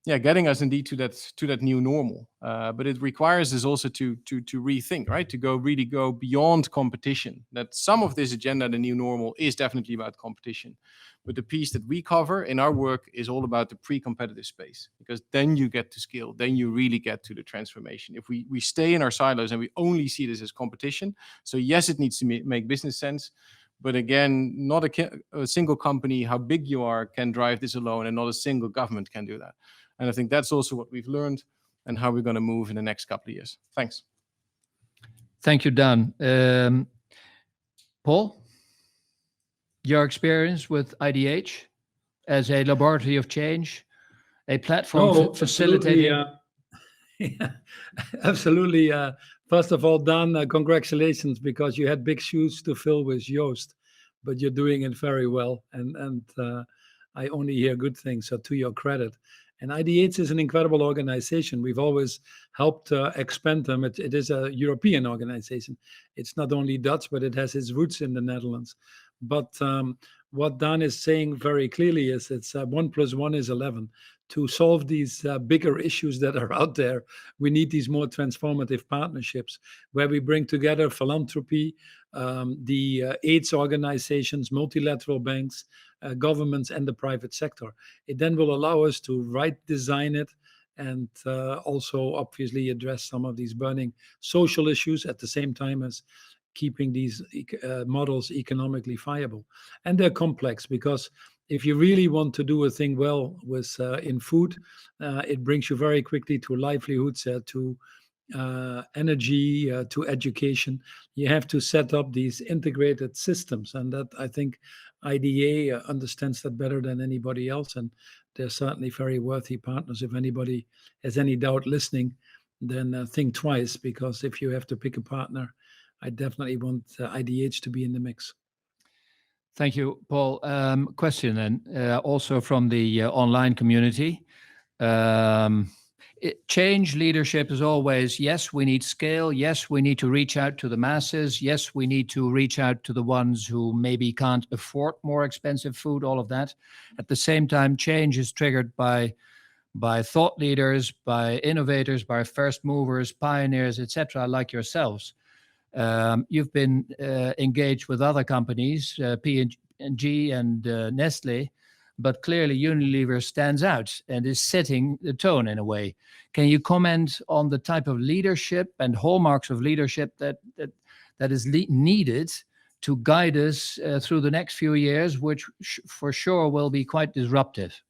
getting us indeed to that new normal. But it requires us also to rethink, right? To go beyond competition. That some of this agenda, the new normal, is definitely about competition. But the piece that we cover in our work is all about the pre-competitive space, because then you get to scale, then you really get to the transformation. If we stay in our silos and we only see this as competition, so yes, it needs to make business sense. But again, not a single company, how big you are, can drive this alone, and not a single government can do that. And I think that's also what we've learned and how we're going to move in the next couple of years. Thanks. Thank you, Daan. Paul, your experience with IDH as a laboratory of change, a platform facilitating... Absolutely. First of all, Daan, congratulations, because you had big shoes to fill with Joost, but you're doing it very well. And I only hear good things, so to your credit. And IDH is an incredible organization. We've always helped expand them. It is a European organization. It's not only Dutch, but it has its roots in the Netherlands. But what Daan is saying very clearly is it's 1 + 1 is 11. To solve these bigger issues that are out there, we need these more transformative partnerships where we bring together philanthropy, the AIDS organizations, multilateral banks, governments, and the private sector. It then will allow us to design it, and also obviously address some of these burning social issues at the same time as keeping these models economically viable. And they're complex, because if you really want to do a thing well with in food, it brings you very quickly to livelihoods, to energy, to education. You have to set up these integrated systems, and that, I think, IDA understands that better than anybody else, and they're certainly very worthy partners. If anybody has any doubt listening, then think twice, because if you have to pick a partner, I definitely want IDH to be in the mix. Thank you, Paul. Question then, also from the online community. Change leadership is always, yes, we need scale. Yes, we need to reach out to the masses. Yes, we need to reach out to the ones who maybe can't afford more expensive food, all of that. At the same time, change is triggered by thought leaders, by innovators, by first movers, pioneers, etc., like yourselves. You've been engaged with other companies, P&G and Nestle, but clearly Unilever stands out and is setting the tone in a way. Can you comment on the type of leadership and hallmarks of leadership that is needed to guide us through the next few years, which for sure will be quite disruptive?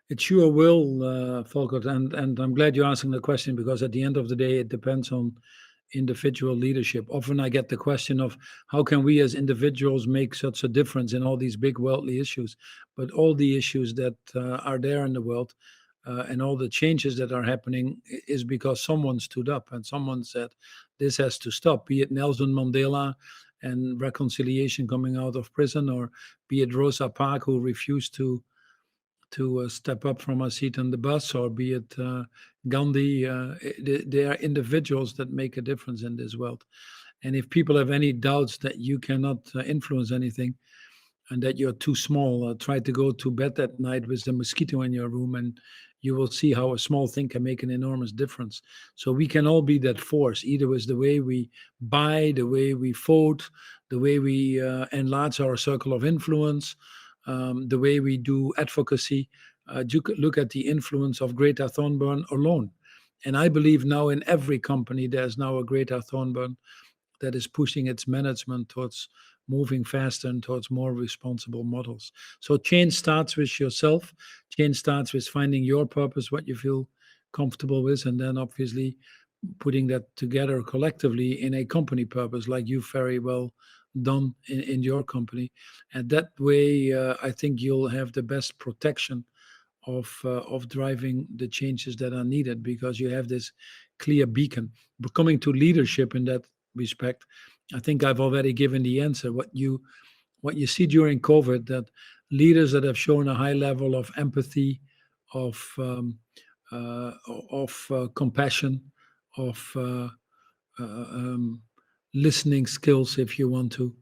It sure will, Volkert, and I'm glad you're asking the question, because at the end of the day, it depends on individual leadership. Often I get the question of how can we as individuals make such a difference in all these big worldly issues, but all the issues that are there in the world and all the changes that are happening is because someone stood up and someone said this has to stop, be it Nelson Mandela and reconciliation coming out of prison, or be it Rosa Parks, who refused to step up from a seat on the bus, or be it Gandhi. They are individuals that make a difference in this world. And if people have any doubts that you cannot influence anything and that you're too small, try to go to bed at night with the mosquito in your room, and you will see how a small thing can make an enormous difference. So we can all be that force, either with the way we buy, the way we vote, the way we enlarge our circle of influence, the way we do advocacy. You could look at the influence of Greta Thunberg alone. And I believe now in every company, there's now a Greta Thunberg that is pushing its management towards moving faster and towards more responsible models. So change starts with yourself. Change starts with finding your purpose, what you feel comfortable with, and then obviously putting that together collectively in a company purpose, like you very well done in your company. And that way, I think you'll have the best protection of driving the changes that are needed, because you have this clear beacon. But coming to leadership in that respect, I think I've already given the answer. What you see during COVID, that leaders that have shown a high level of empathy, of compassion, of listening skills, if you want to,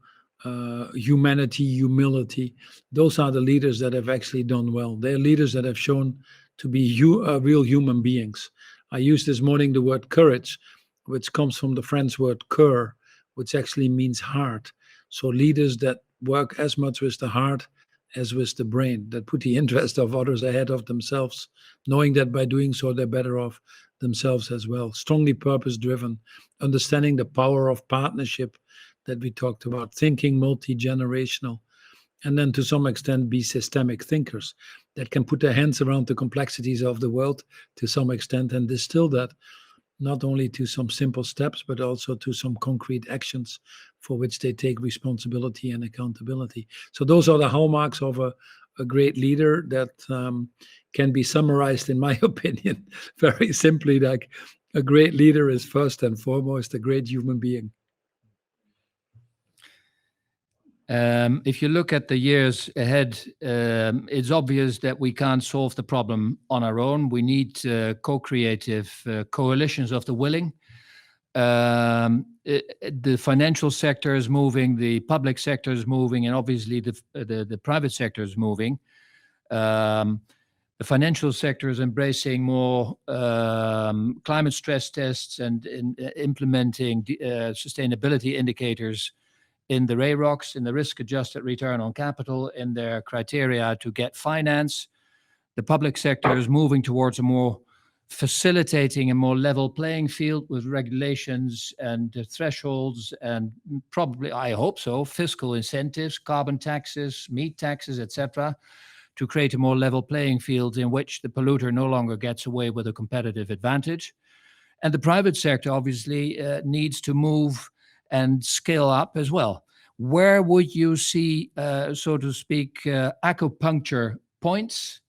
humanity, humility. Those are the leaders that have actually done well. They're leaders that have shown to be real human beings. I used this morning the word courage, which comes from the French word cœur, which actually means heart. So leaders that work as much with the heart as with the brain, that put the interest of others ahead of themselves, knowing that by doing so, they're better off themselves as well. Strongly purpose-driven, understanding the power of partnership that we talked about, thinking multi-generational, and then to some extent be systemic thinkers that can put their hands around the complexities of the world to some extent and distill that not only to some simple steps, but also to some concrete actions for which they take responsibility and accountability. So those are the hallmarks of a great leader that can be summarized, in my opinion, very simply, like a great leader is first and foremost a great human being. If you look at the years ahead, it's obvious that we can't solve the problem on our own. We need co-creative coalitions of the willing. The financial sector is moving, the public sector is moving, and obviously the private sector is moving. The financial sector is embracing more climate stress tests and implementing sustainability indicators in the RAROCs, in the risk-adjusted return on capital, in their criteria to get finance. The public sector is moving towards a more facilitating a more level playing field with regulations and thresholds and probably, I hope so, fiscal incentives, carbon taxes, meat taxes, etc., to create a more level playing field in which the polluter no longer gets away with a competitive advantage. And the private sector obviously needs to move and scale up as well. Where would you see, so to speak, acupuncture points?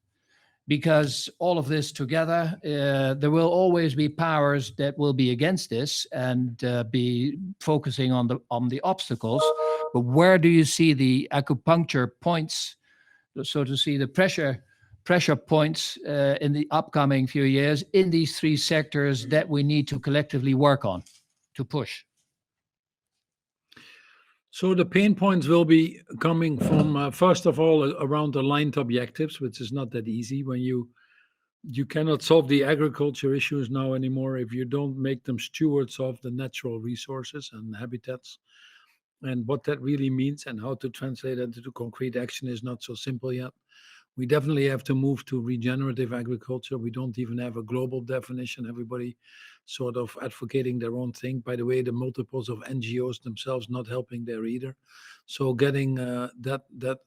Because all of this together, there will always be powers that will be against this and be focusing on the obstacles. But where do you see the acupuncture points, so to see the pressure points in the upcoming few years in these three sectors that we need to collectively work on to push? So the pain points will be coming from, first of all, around aligned objectives, which is not that easy when you cannot solve the agriculture issues now anymore if you don't make them stewards of the natural resources and habitats. And what that really means and how to translate it into concrete action is not so simple yet. We definitely have to move to regenerative agriculture. We don't even have a global definition. Everybody sort of advocating their own thing. By the way, the multiples of NGOs themselves not helping there either. So getting that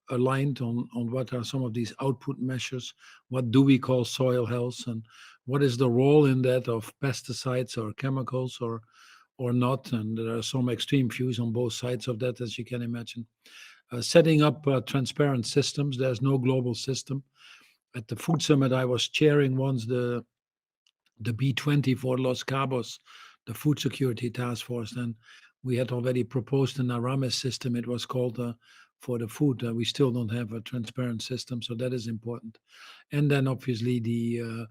aligned on what are some of these output measures, what do we call soil health, and what is the role in that of pesticides or chemicals or not. And there are some extreme views on both sides of that, as you can imagine. Setting up transparent systems. There's no global system. At the Food Summit, I was chairing once the B20 for Los Cabos, the Food Security Task Force. And we had already proposed an Aramis system. It was called for the food. We still don't have a transparent system, so that is important. And then obviously the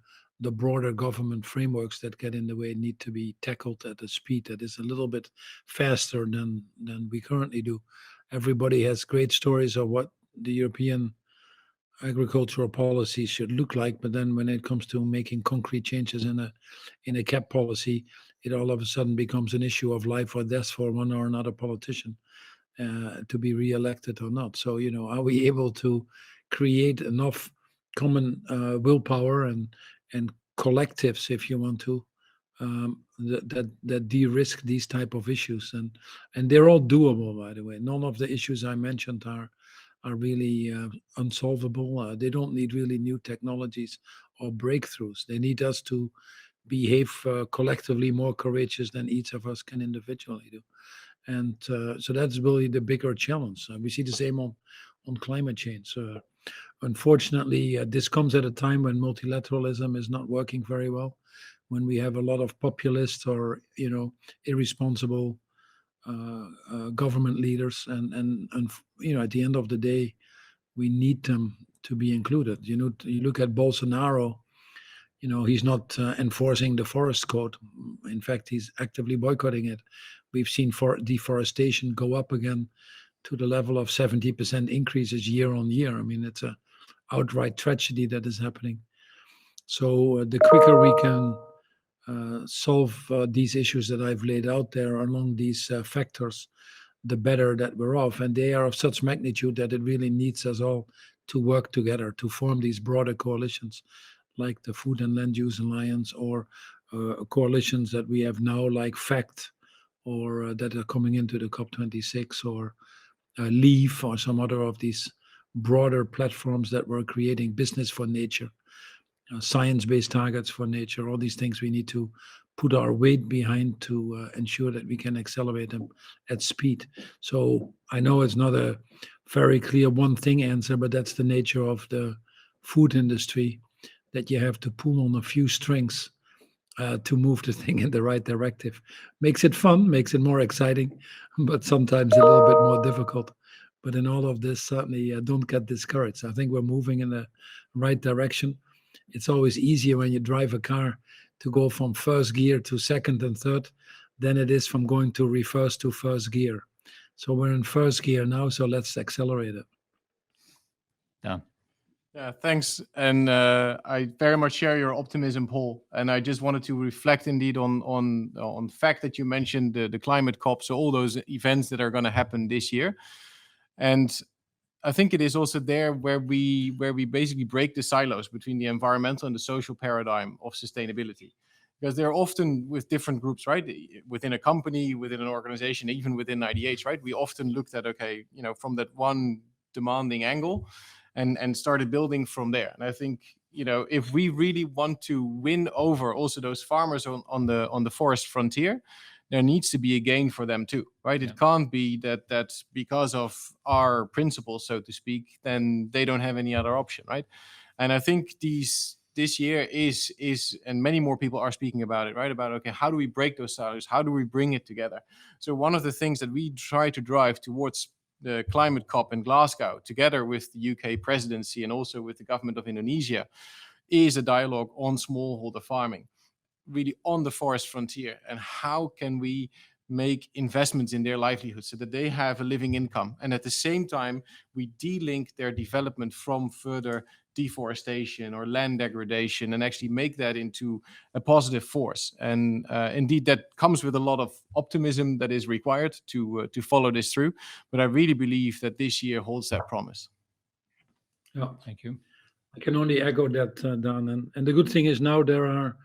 broader government frameworks that get in the way need to be tackled at a speed that is a little bit faster than we currently do. Everybody has great stories of what the European agricultural policy should look like, but then when it comes to making concrete changes in a CAP policy, it all of a sudden becomes an issue of life or death for one or another politician to be re-elected or not. So, are we able to create enough common willpower and collectives, if you want to, that de-risk these type of issues, and they're all doable, by the way. None of the issues I mentioned are really unsolvable. They don't need really new technologies or breakthroughs. They need us to behave collectively more courageous than each of us can individually do. And so that's really the bigger challenge. We see the same on climate change. Unfortunately, this comes at a time when multilateralism is not working very well, when we have a lot of populist or irresponsible government leaders, and at the end of the day, we need them to be included. You look at Bolsonaro. He's not enforcing the forest code. In fact, he's actively boycotting it. we've seen deforestation go up again to the level of 70% increases year on year. I mean, it's a outright tragedy that is happening. So the quicker we can solve these issues that I've laid out there along these factors, the better that we're off. And they are of such magnitude that it really needs us all to work together to form these broader coalitions, like the Food and Land Use Alliance, or coalitions that we have now, like FACT, or that are coming into the COP26, or LEAF, or some other of these broader platforms that we're creating. Business for Nature, science-based targets for nature, all these things we need to put our weight behind to ensure that we can accelerate them at speed. So I know it's not a very clear one thing answer, but that's the nature of the food industry, that you have to pull on a few strings to move the thing in the right directive. Makes it fun, makes it more exciting, but sometimes a little bit more difficult. But in all of this, certainly don't get discouraged. I think we're moving in the right direction. It's always easier when you drive a car to go from first gear to second and third than it is from going to reverse to first gear. So we're in first gear now, so let's accelerate it. Yeah, thanks. And I very much share your optimism, Paul. And I just wanted to reflect indeed on the fact that you mentioned the climate COP, so all those events that are going to happen this year. And I think it is also there where we basically break the silos between the environmental and the social paradigm of sustainability. Because they're often with different groups, right? Within a company, within an organization, even within IDH, right? We often looked at, okay, from that one demanding angle and started building from there. And I think, if we really want to win over also those farmers on the forest frontier, there needs to be a gain for them too, right? Yeah. It can't be that because of our principles, so to speak, then they don't have any other option, right? And I think this year is, and many more people are speaking about it, right? About, okay, how do we break those silos? How do we bring it together? So one of the things that we try to drive towards the climate COP in Glasgow, together with the UK presidency and also with the government of Indonesia, is a dialogue on smallholder farming, really on the forest frontier, and how can we make investments in their livelihood so that they have a living income, and at the same time we de-link their development from further deforestation or land degradation, and actually make that into a positive force. And indeed that comes with a lot of optimism that is required to follow this through, but I really believe that this year holds that promise. Yeah, thank you. I can only echo that, Daan. And the good thing is now there are,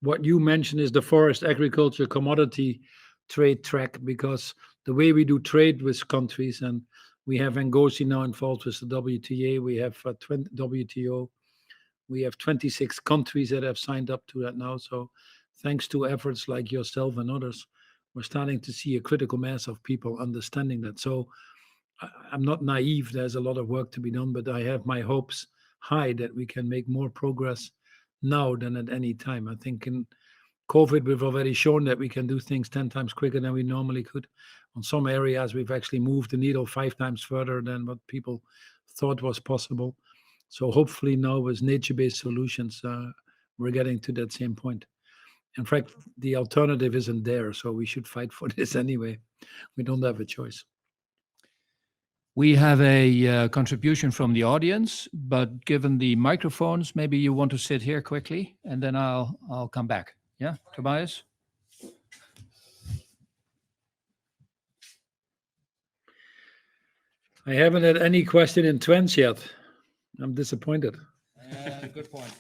what you mentioned is the forest agriculture commodity trade track, because the way we do trade with countries, and we have Ngozi now involved with the WTA, we have WTO, we have 26 countries that have signed up to that now. So thanks to efforts like yourself and others, we're starting to see a critical mass of people understanding that. So I'm not naive, there's a lot of work to be done, but I have my hopes high that we can make more progress now than at any time. I think in COVID, we've already shown that we can do things 10 times quicker than we normally could. On some areas, we've actually moved the needle 5 times further than what people thought was possible. So hopefully now with nature-based solutions, we're getting to that same point. In fact, the alternative isn't there, so we should fight for this anyway. We don't have a choice. We have a contribution from the audience, but given the microphones, maybe you want to sit here quickly, and then I'll come back. Yeah, Tobias? I haven't had any question in Twents yet. I'm disappointed. Good point.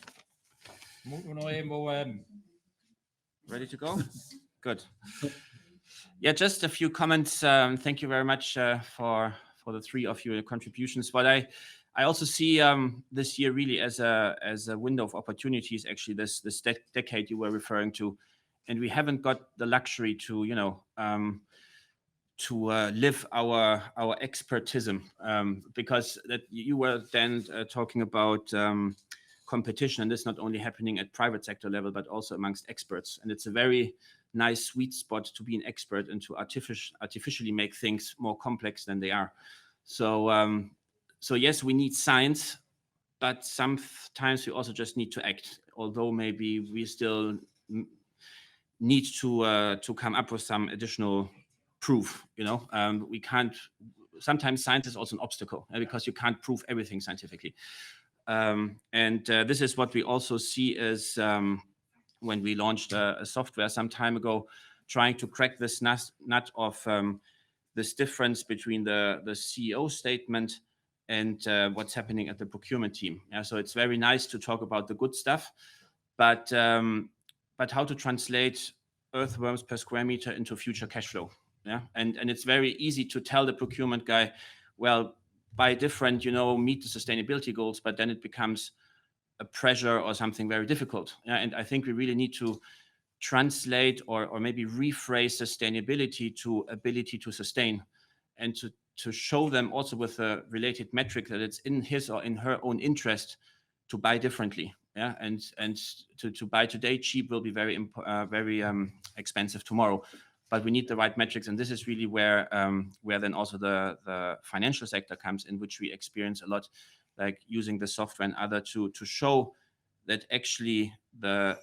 Ready to go? Good. Yeah, just a few comments. Thank you very much for the three of your contributions. But I also see this year really as a window of opportunities. Actually, this decade you were referring to, and we haven't got the luxury to live our expertism, because that you were then talking about competition, and this is not only happening at private sector level but also amongst experts, and it's a very nice sweet spot to be an expert and to artificially make things more complex than they are. So yes, we need science, but sometimes we also just need to act, although maybe we still need to come up with some additional prove. We can't. Sometimes science is also an obstacle because you can't prove everything scientifically. This is what we also see as when we launched a software some time ago, trying to crack this nut of this difference between the CEO statement and what's happening at the procurement team. So it's very nice to talk about the good stuff, but how to translate earthworms per square meter into future cash flow. And it's very easy to tell the procurement guy, well, buy different, meet the sustainability goals, but then it becomes a pressure or something very difficult. And I think we really need to translate or maybe rephrase sustainability to ability to sustain, and to show them also with a related metric that it's in his or in her own interest to buy differently. And to buy today cheap will be very expensive tomorrow. But we need the right metrics, and this is really where then also the financial sector comes in, which we experience a lot, like using the software and other to show that actually the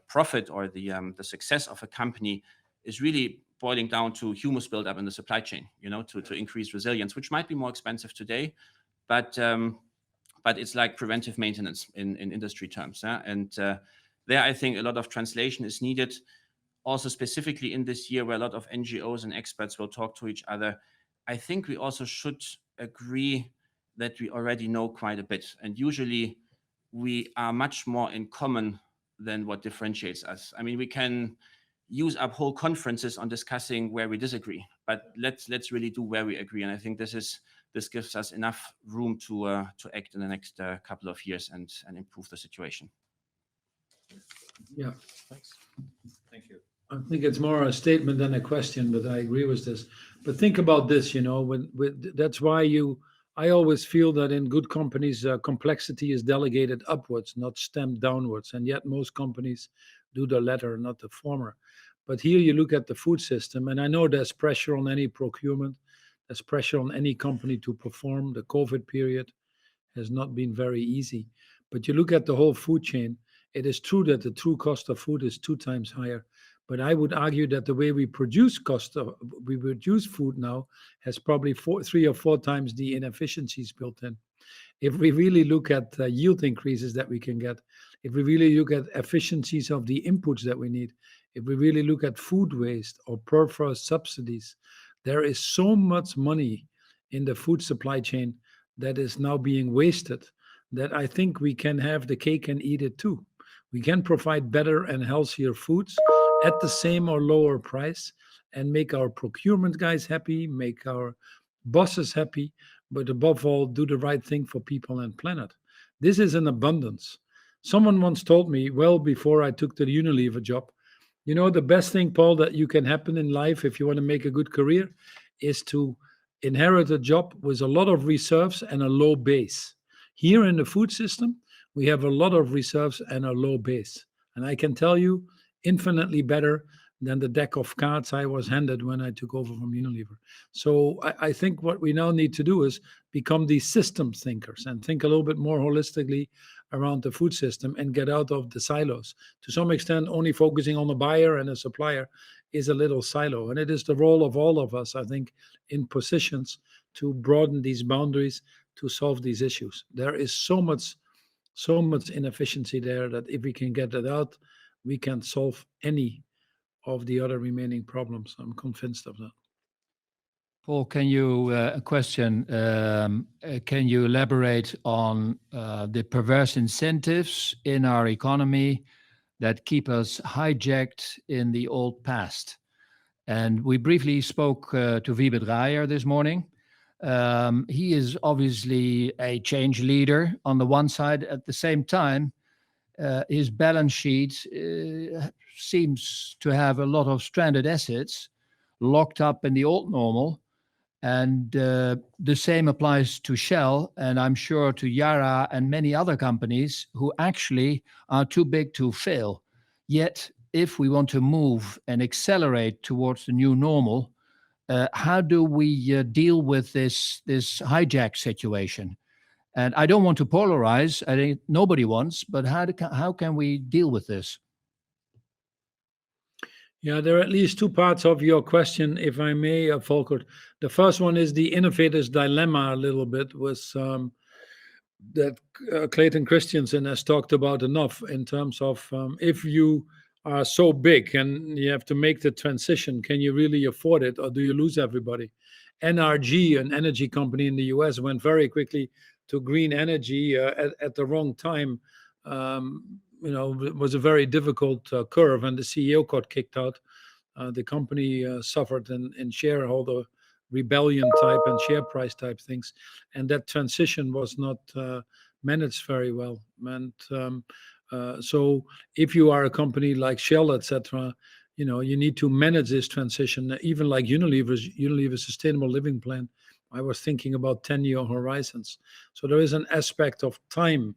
profit or the success of a company is really boiling down to humus buildup in the supply chain, to increase resilience, which might be more expensive today, but it's like preventive maintenance in industry terms. And there, I think a lot of translation is needed. Also, specifically in this year where a lot of NGOs and experts will talk to each other, I think we also should agree that we already know quite a bit. And usually we are much more in common than what differentiates us. I mean, we can use up whole conferences on discussing where we disagree, but let's really do where we agree. And I think this gives us enough room to act in the next couple of years and improve the situation. Yeah. Thanks. Thank you. I think it's more a statement than a question, but I agree with this. But think about this, that's why I always feel that in good companies, complexity is delegated upwards, not stamped downwards. And yet most companies do the latter, not the former. But here you look at the food system, and I know there's pressure on any procurement. There's pressure on any company to perform. The COVID period has not been very easy. But you look at the whole food chain, it is true that the true cost of food is 2 times higher. But I would argue that the way we produce food now has probably 3 or 4 times the inefficiencies built in. If we really look at yield increases that we can get, if we really look at efficiencies of the inputs that we need, if we really look at food waste or perforce subsidies, there is so much money in the food supply chain that is now being wasted that I think we can have the cake and eat it too. We can provide better and healthier foods at the same or lower price and make our procurement guys happy, make our bosses happy, but above all, do the right thing for people and planet. This is an abundance. Someone once told me, well before I took the Unilever job, the best thing, Paul, that you can happen in life if you want to make a good career is to inherit a job with a lot of reserves and a low base. Here in the food system, we have a lot of reserves and a low base. And I can tell you, infinitely better than the deck of cards I was handed when I took over from Unilever. So I think what we now need to do is become these systems thinkers and think a little bit more holistically around the food system and get out of the silos. To some extent, only focusing on the buyer and the supplier is a little silo. And it is the role of all of us, I think, in positions to broaden these boundaries to solve these issues. There is so much inefficiency there that if we can get it out, we can solve any of the other remaining problems. I'm convinced of that. Paul, a question. Can you elaborate on the perverse incentives in our economy that keep us hijacked in the old past? And we briefly spoke to Wiebe Dreyer this morning. He is obviously a change leader on the one side. At the same time, his balance sheet seems to have a lot of stranded assets locked up in the old normal. And the same applies to Shell, and I'm sure to Yara and many other companies who actually are too big to fail. Yet, if we want to move and accelerate towards the new normal, how do we deal with this hijack situation? And I don't want to polarize. I think nobody wants, but how can we deal with this? Yeah, there are at least two parts of your question, if I may, Volkert. The first one is the innovator's dilemma a little bit, was that Clayton Christensen has talked about enough in terms of if you are so big and you have to make the transition, can you really afford it, or do you lose everybody? NRG, an energy company in the US, went very quickly to green energy at the wrong time. It was a very difficult curve, and the CEO got kicked out. The company suffered in shareholder rebellion type and share price type things, and that transition was not managed very well. And so, if you are a company like Shell, etc., you need to manage this transition. Even like Unilever's sustainable living plan, I was thinking about 10-year horizons. So there is an aspect of time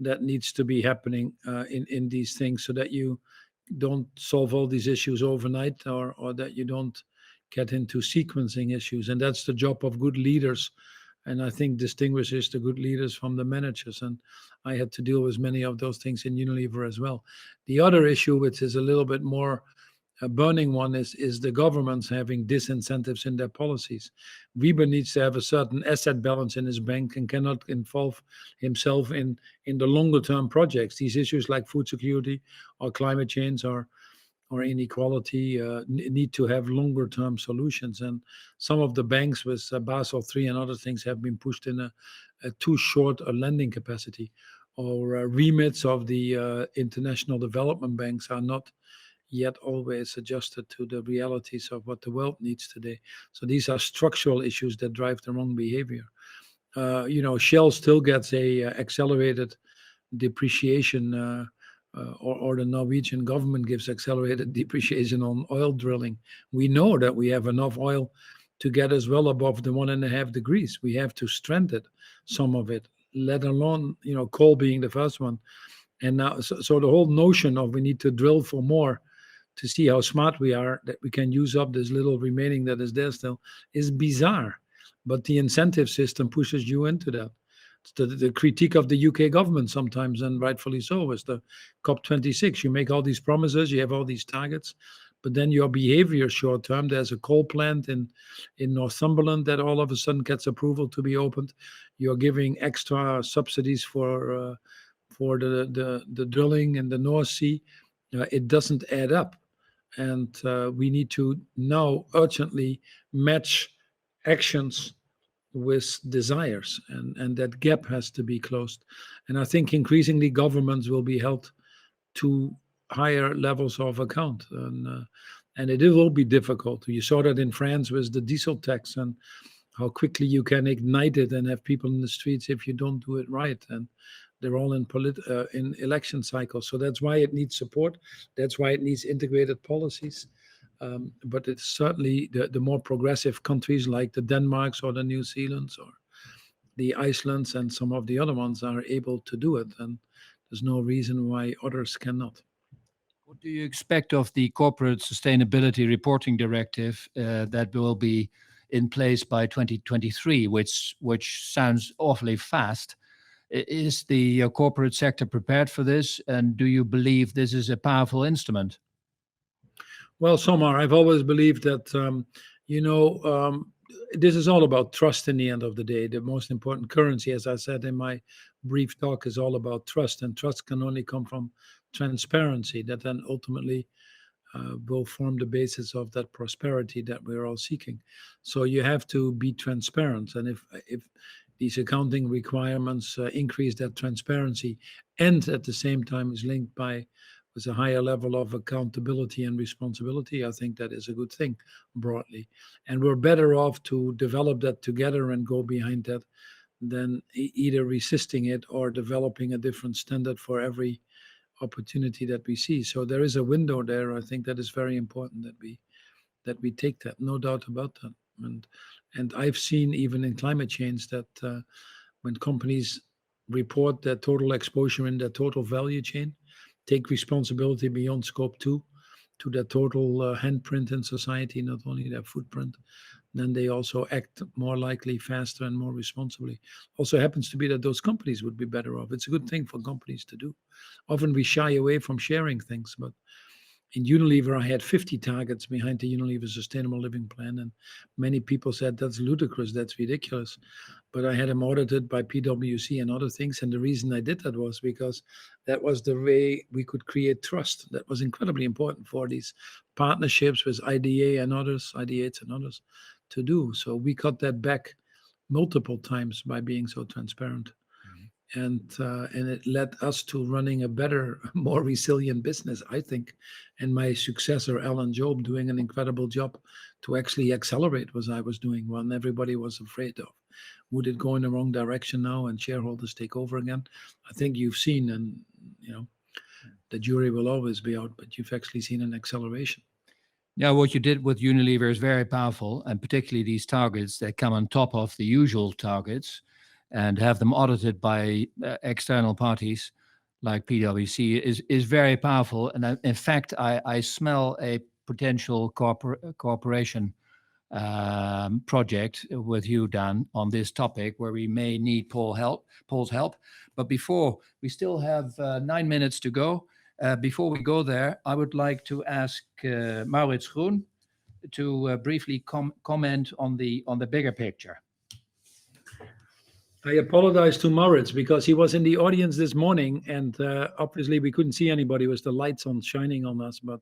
that needs to be happening in these things, so that you don't solve all these issues overnight, or that you don't get into sequencing issues. And that's the job of good leaders, and I think distinguishes the good leaders from the managers. And I had to deal with many of those things in Unilever as well. The other issue, which is a little bit more a burning one, is the governments having disincentives in their policies. Weber needs to have a certain asset balance in his bank and cannot involve himself in the longer term projects. These issues like food security or climate change or inequality need to have longer term solutions. And some of the banks with Basel III and other things have been pushed in a too short a lending capacity, or remits of the international development banks are not yet always adjusted to the realities of what the world needs today. So these are structural issues that drive the wrong behavior. Shell still gets a accelerated depreciation, or the Norwegian government gives accelerated depreciation on oil drilling. We know that we have enough oil to get us well above the 1.5 degrees. We have to strengthen some of it, let alone coal being the first one. And now, so the whole notion of we need to drill for more to see how smart we are, that we can use up this little remaining that is there still, is bizarre. But the incentive system pushes you into that. It's the critique of the UK government sometimes, and rightfully so, is the COP26. You make all these promises, you have all these targets, but then your behavior short term. There's a coal plant in Northumberland that all of a sudden gets approval to be opened. You're giving extra subsidies for the drilling in the North Sea. It doesn't add up. And we need to now urgently match actions with desires, and that gap has to be closed. And I think increasingly governments will be held to higher levels of account, and it will be difficult. You saw that in France with the diesel tax, and how quickly you can ignite it and have people in the streets if you don't do it right. And they're all in election cycles. So that's why it needs support. That's why it needs integrated policies. But it's certainly the more progressive countries like the Denmarks or the New Zealands or the Icelands and some of the other ones are able to do it. And there's no reason why others cannot. What do you expect of the Corporate Sustainability Reporting Directive that will be in place by 2023, which sounds awfully fast? Is the corporate sector prepared for this? And do you believe this is a powerful instrument? Well, Somar, I've always believed that, this is all about trust in the end of the day. The most important currency, as I said in my brief talk, is all about trust. And trust can only come from transparency that then ultimately will form the basis of that prosperity that we're all seeking. So you have to be transparent. And if these accounting requirements increase that transparency, and at the same time is linked with a higher level of accountability and responsibility, I think that is a good thing broadly. And we're better off to develop that together and go behind that than either resisting it or developing a different standard for every opportunity that we see. So there is a window there. I think that is very important that we take that, no doubt about that. And I've seen even in climate change that when companies report their total exposure in their total value chain, take responsibility beyond scope 2 to their total handprint in society, not only their footprint, then they also act more likely, faster, and more responsibly. Also happens to be that those companies would be better off. It's a good thing for companies to do. Often we shy away from sharing things, but In Unilever, I had 50 targets behind the Unilever Sustainable Living Plan, and many people said that's ludicrous, that's ridiculous. But I had them audited by PwC and other things, and the reason I did that was because that was the way we could create trust. That was incredibly important for these partnerships with IDA and others, IDAs and others, to do. So we got that back multiple times by being so transparent. And it led us to running a better, more resilient business, I think. And my successor, Alan Job, doing an incredible job to actually accelerate what I was doing when everybody was afraid of. Would it go in the wrong direction now and shareholders take over again? I think you've seen, and the jury will always be out, but you've actually seen an acceleration. Yeah, what you did with Unilever is very powerful, and particularly these targets that come on top of the usual targets and have them audited by external parties like PwC is very powerful. And in fact, I smell a potential cooperation project with you, Dan, on this topic where we may need Paul's help. But before, we still have 9 minutes to go. Before we go there, I would like to ask Maurits Groen to briefly comment on the bigger picture. I apologize to Maurits because he was in the audience this morning, and obviously we couldn't see anybody with the lights on shining on us. But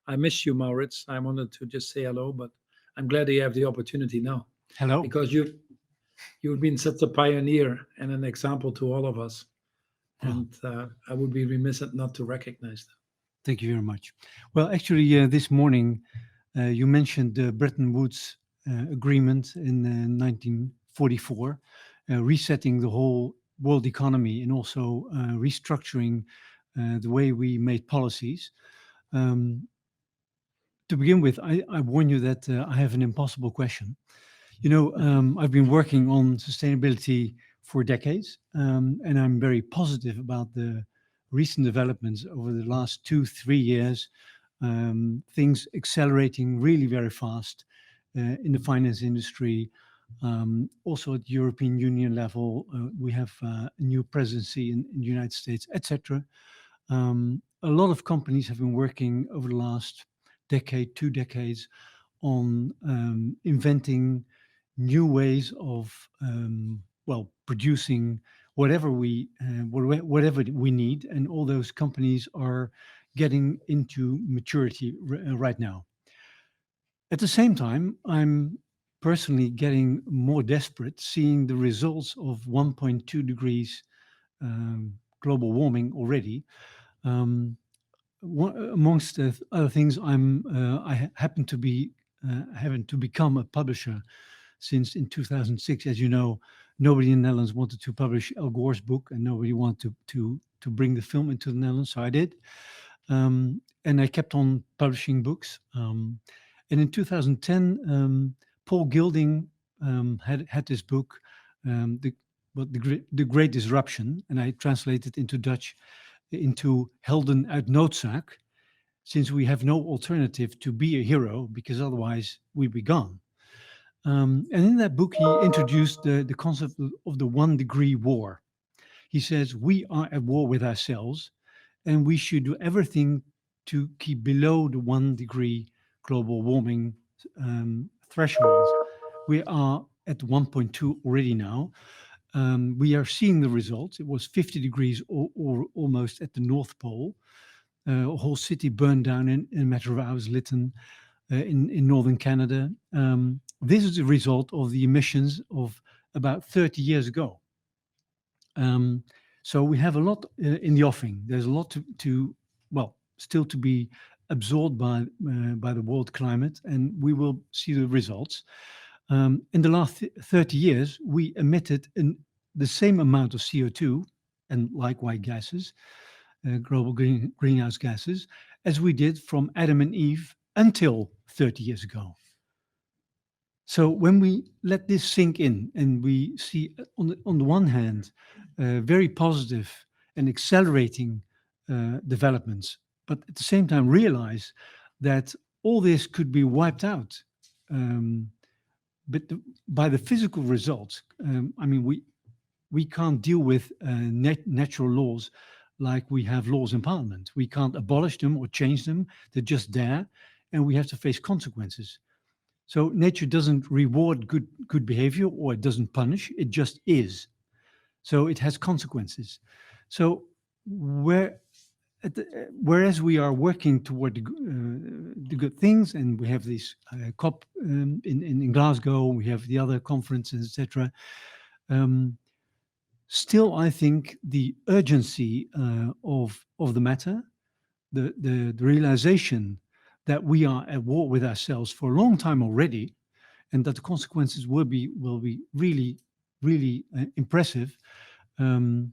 I miss you, Maurits. I wanted to just say hello, but I'm glad you have the opportunity now. Hello. Because you've been such a pioneer and an example to all of us. And I would be remiss not to recognize that. Thank you very much. Well, actually, this morning, you mentioned the Bretton Woods Agreement in 1944, resetting the whole world economy and also restructuring the way we made policies. To begin with, I warn you that I have an impossible question. I've been working on sustainability for decades, and I'm very positive about the recent developments over the last 2-3 years, things accelerating really very fast in the finance industry. Also at the European Union level, we have a new presidency in the United States, etc. A lot of companies have been working over the last decade, 2 decades, on inventing new ways of producing whatever we need, and all those companies are getting into maturity right now. At the same time, I'm personally getting more desperate seeing the results of 1.2 degrees global warming already. Amongst other things, I happen to become a publisher since in 2006. As you know, nobody in the Netherlands wanted to publish Al Gore's book, and nobody wanted to bring the film into the Netherlands, so I did. And I kept on publishing books. And in 2010, Paul Gilding had this book, The Great Disruption, and I translated into Dutch into Helden uit Noodzaak, since we have no alternative to be a hero, because otherwise we'd be gone. And in that book, he introduced the concept of the 1 degree war. He says we are at war with ourselves, and we should do everything to keep below the 1 degree global warming threshold. We are at 1.2 already now. We are seeing the results. It was 50 degrees or almost at the North Pole. A whole city burned down in a matter of hours, Lytton, in northern Canada. This is a result of the emissions of about 30 years ago. So we have a lot in the offing. There's a lot still to be absorbed by the world climate, and we will see the results. In the last 30 years, we emitted the same amount of CO2 and likewise gases, global greenhouse gases, as we did from Adam and Eve until 30 years ago. So when we let this sink in and we see on the one hand, very positive and accelerating developments, but at the same time realize that all this could be wiped out, but by the physical results. I mean, we can't deal with natural laws like we have laws in Parliament. We can't abolish them or change them. They're just there, and we have to face consequences. So nature doesn't reward good behavior, or it doesn't punish. It just is. So it has consequences. So whereas we are working toward the good things, and we have this COP in Glasgow, we have the other conferences, etc. Still, I think the urgency of the matter, the realization that we are at war with ourselves for a long time already, and that the consequences will be really, really impressive. And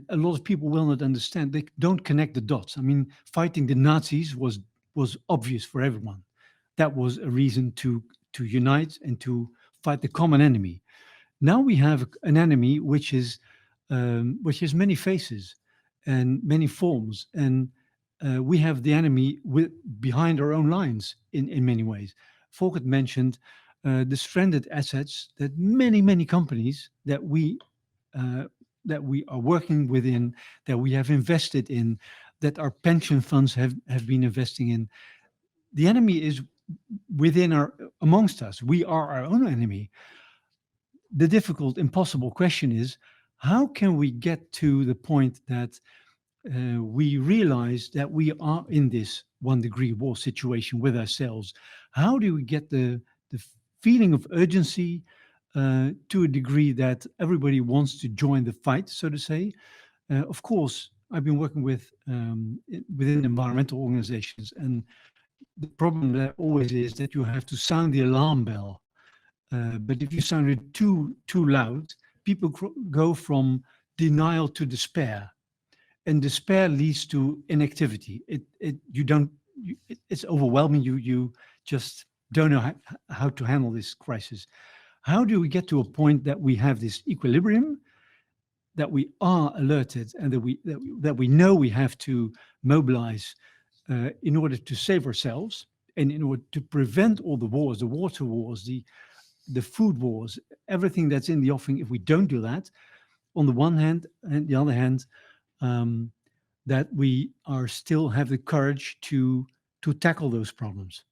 a lot of people will not understand. They don't connect the dots. I mean, fighting the Nazis was obvious for everyone. That was a reason to unite and to fight the common enemy. Now we have an enemy which has many faces and many forms, and we have the enemy behind our own lines in many ways. Volkert mentioned the stranded assets that many companies that we are working within, that we have invested in, that our pension funds have been investing in. The enemy is amongst us. We are our own enemy. The difficult, impossible question is, how can we get to the point that we realize that we are in this 1 degree war situation with ourselves? How do we get the feeling of urgency to a degree that everybody wants to join the fight, so to say? Of course, I've been working within environmental organizations, and the problem there always is that you have to sound the alarm bell. But if you sound it too loud, people go from denial to despair, and despair leads to inactivity. It's overwhelming. You just don't know how to handle this crisis. How do we get to a point that we have this equilibrium, that we are alerted, and that we know we have to mobilize in order to save ourselves, and in order to prevent all the wars, the water wars, the food wars, everything that's in the offing? If we don't do that, on the one hand, and the other hand, that we are still have the courage to tackle those problems.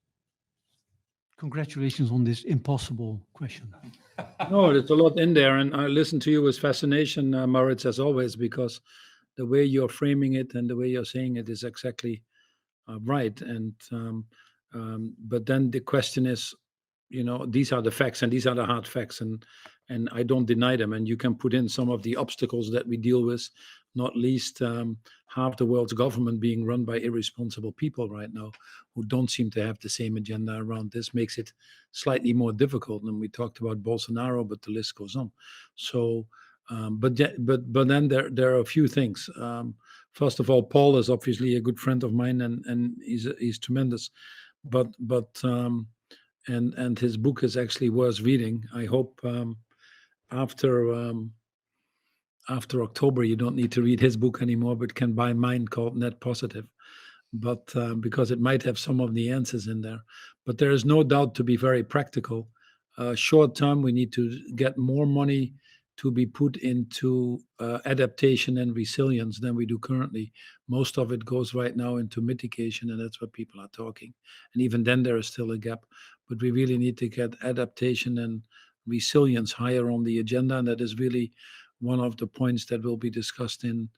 Congratulations on this impossible question. No, there's a lot in there, and I listen to you with fascination, Maurits, as always, because the way you're framing it and the way you're saying it is exactly right. And but then the question is, these are the facts, and these are the hard facts, and I don't deny them. And you can put in some of the obstacles that we deal with, not least half the world's government being run by irresponsible people right now who don't seem to have the same agenda around this, makes it slightly more difficult. And we talked about Bolsonaro, but the list goes on. So, but then there are a few things. First of all, Paul is obviously a good friend of mine, and he's tremendous. But his book is actually worth reading. I hope after October you don't need to read his book anymore, but can buy mine called Net Positive. But because it might have some of the answers in there. But there is no doubt, to be very practical, short term we need to get more money to be put into adaptation and resilience than we do currently. Most of it goes right now into mitigation, and that's what people are talking. And even then there is still a gap. But we really need to get adaptation and resilience higher on the agenda, and that is really one of the points that will be discussed in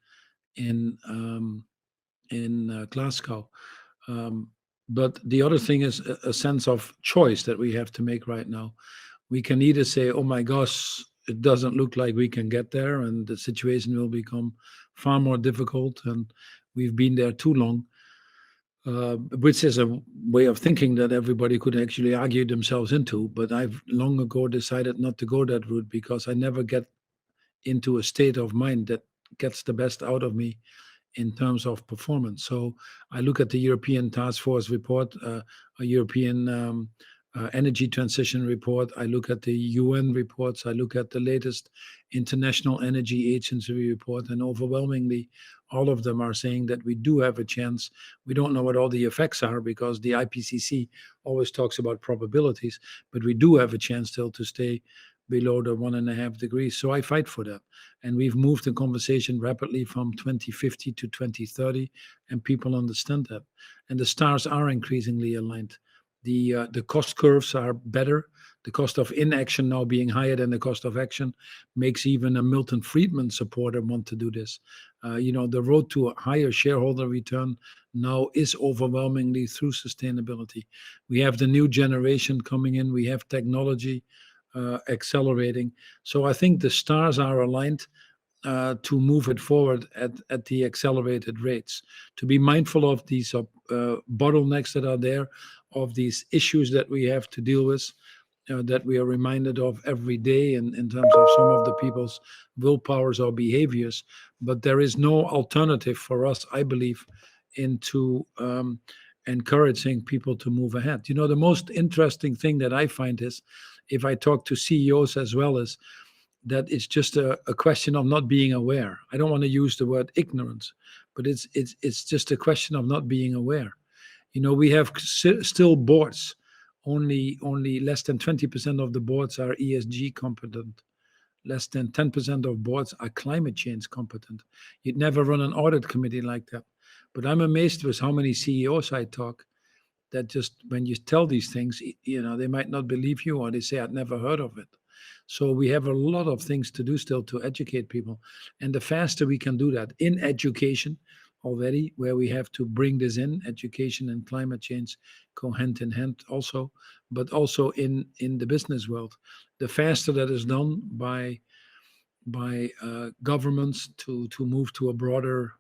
Glasgow. But the other thing is a sense of choice that we have to make right now. We can either say, oh my gosh, it doesn't look like we can get there, and the situation will become far more difficult, and we've been there too long, which is a way of thinking that everybody could actually argue themselves into. But I've long ago decided not to go that route, because I never get into a state of mind that gets the best out of me in terms of performance. So I look at the European Task Force report, a European energy transition report. I look at the UN reports. I look at the latest International Energy Agency report, and overwhelmingly, all of them are saying that we do have a chance. We don't know what all the effects are, because the IPCC always talks about probabilities, but we do have a chance still to stay below the 1.5 degrees. So I fight for that. And we've moved the conversation rapidly from 2050 to 2030, and people understand that. And the stars are increasingly aligned. The cost curves are better. The cost of inaction now being higher than the cost of action makes even a Milton Friedman supporter want to do this. The road to a higher shareholder return now is overwhelmingly through sustainability. We have the new generation coming in. We have technology accelerating. So I think the stars are aligned to move it forward at the accelerated rates, to be mindful of these bottlenecks that are there, of these issues that we have to deal with, that we are reminded of every day in terms of some of the people's willpowers or behaviors. But there is no alternative for us, I believe, into encouraging people to move ahead. The most interesting thing that I find is, if I talk to CEOs as well, is that it's just a question of not being aware. I don't want to use the word ignorance, but it's just a question of not being aware. We have still boards. Only less than 20% of the boards are ESG competent. Less than 10% of boards are climate change competent. You'd never run an audit committee like that. But I'm amazed with how many CEOs I talk that just when you tell these things, they might not believe you, or they say, I'd never heard of it. So we have a lot of things to do still to educate people. And the faster we can do that in education already, where we have to bring this in, education and climate change go hand in hand also, but also in the business world. The faster that is done by governments to move to a broader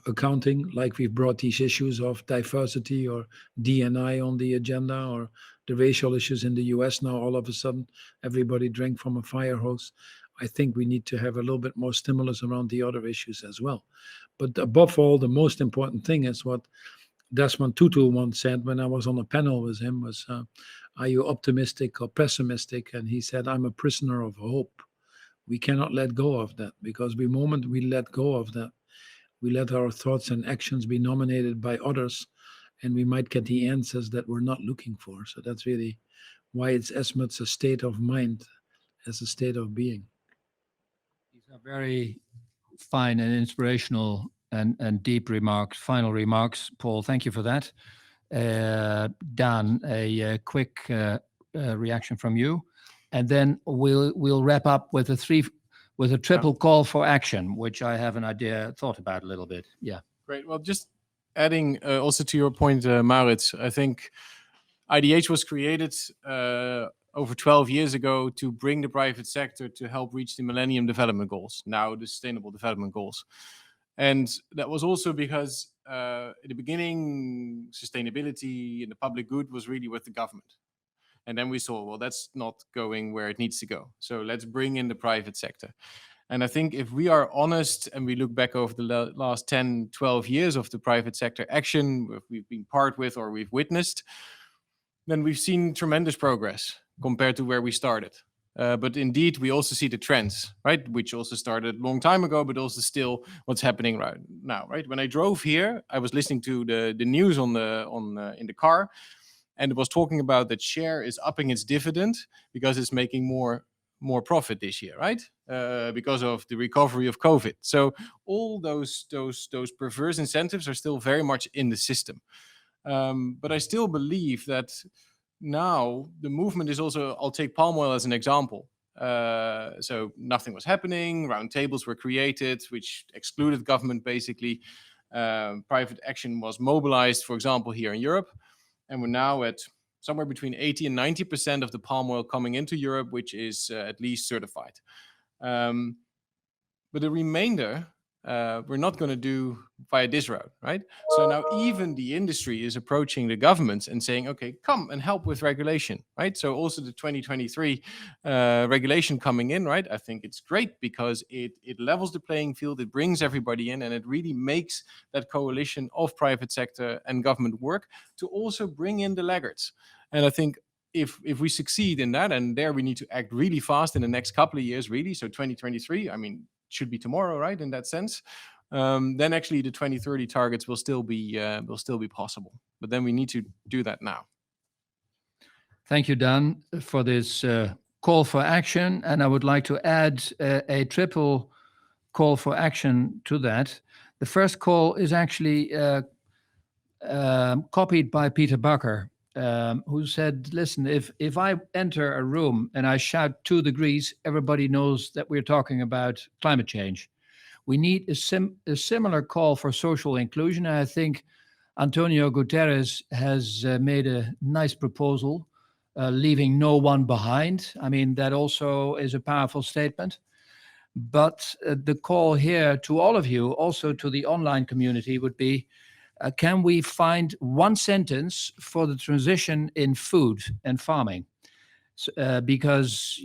accounting, like we've brought these issues of diversity or D&I on the agenda, or the racial issues in the US now, all of a sudden, everybody drank from a fire hose. I think we need to have a little bit more stimulus around the other issues as well. But above all, the most important thing is what Desmond Tutu once said when I was on a panel with him was, are you optimistic or pessimistic? And he said, I'm a prisoner of hope. We cannot let go of that, because the moment we let go of that, we let our thoughts and actions be nominated by others, and we might get the answers that we're not looking for. So that's really why it's as much a state of mind as a state of being. These are very fine and inspirational and deep remarks, final remarks, Paul. Thank you for that. Daan, a quick reaction from you, and then we'll wrap up with a triple call for action, which I have an idea, thought about a little bit. Yeah. Great. Well, just adding also to your point, Maurits, I think IDH was created over 12 years ago to bring the private sector to help reach the Millennium Development Goals, now the Sustainable Development Goals. And that was also because in the beginning, sustainability and the public good was really with the government. And then we saw, well, that's not going where it needs to go. So let's bring in the private sector. And I think if we are honest and we look back over the last 10, 12 years of the private sector action we've been part with or we've witnessed, then we've seen tremendous progress compared to where we started. But indeed, we also see the trends, right? Which also started a long time ago, but also still what's happening right now, right? When I drove here, I was listening to the news in the car, and it was talking about that share is upping its dividend because it's making more profit this year, right? Because of the recovery of COVID. So all those perverse incentives are still very much in the system. But I still believe that now the movement is also, I'll take palm oil as an example. So nothing was happening, round tables were created, which excluded government basically. Private action was mobilized, for example, here in Europe. And we're now at somewhere between 80 and 90% of the palm oil coming into Europe, which is at least certified. But the remainder, we're not going to do via this route, right? So now even the industry is approaching the governments and saying, okay, come and help with regulation, right? So also the 2023 regulation coming in, right? I think it's great because it levels the playing field, it brings everybody in, and it really makes that coalition of private sector and government work to also bring in the laggards. And I think if we succeed in that, and there we need to act really fast in the next couple of years, really. So 2023, I mean, should be tomorrow, right? In that sense, then actually the 2030 targets will still be possible. But then we need to do that now. Thank you, Dan, for this call for action, and I would like to add a triple call for action to that. The first call is actually copied by Peter Bucker, who said, listen, if I enter a room and I shout 2 degrees, everybody knows that we're talking about climate change. We need a similar call for social inclusion. And I think Antonio Guterres has made a nice proposal, leaving no one behind. I mean, that also is a powerful statement. But the call here to all of you, also to the online community, would be, can we find one sentence for the transition in food and farming? Because,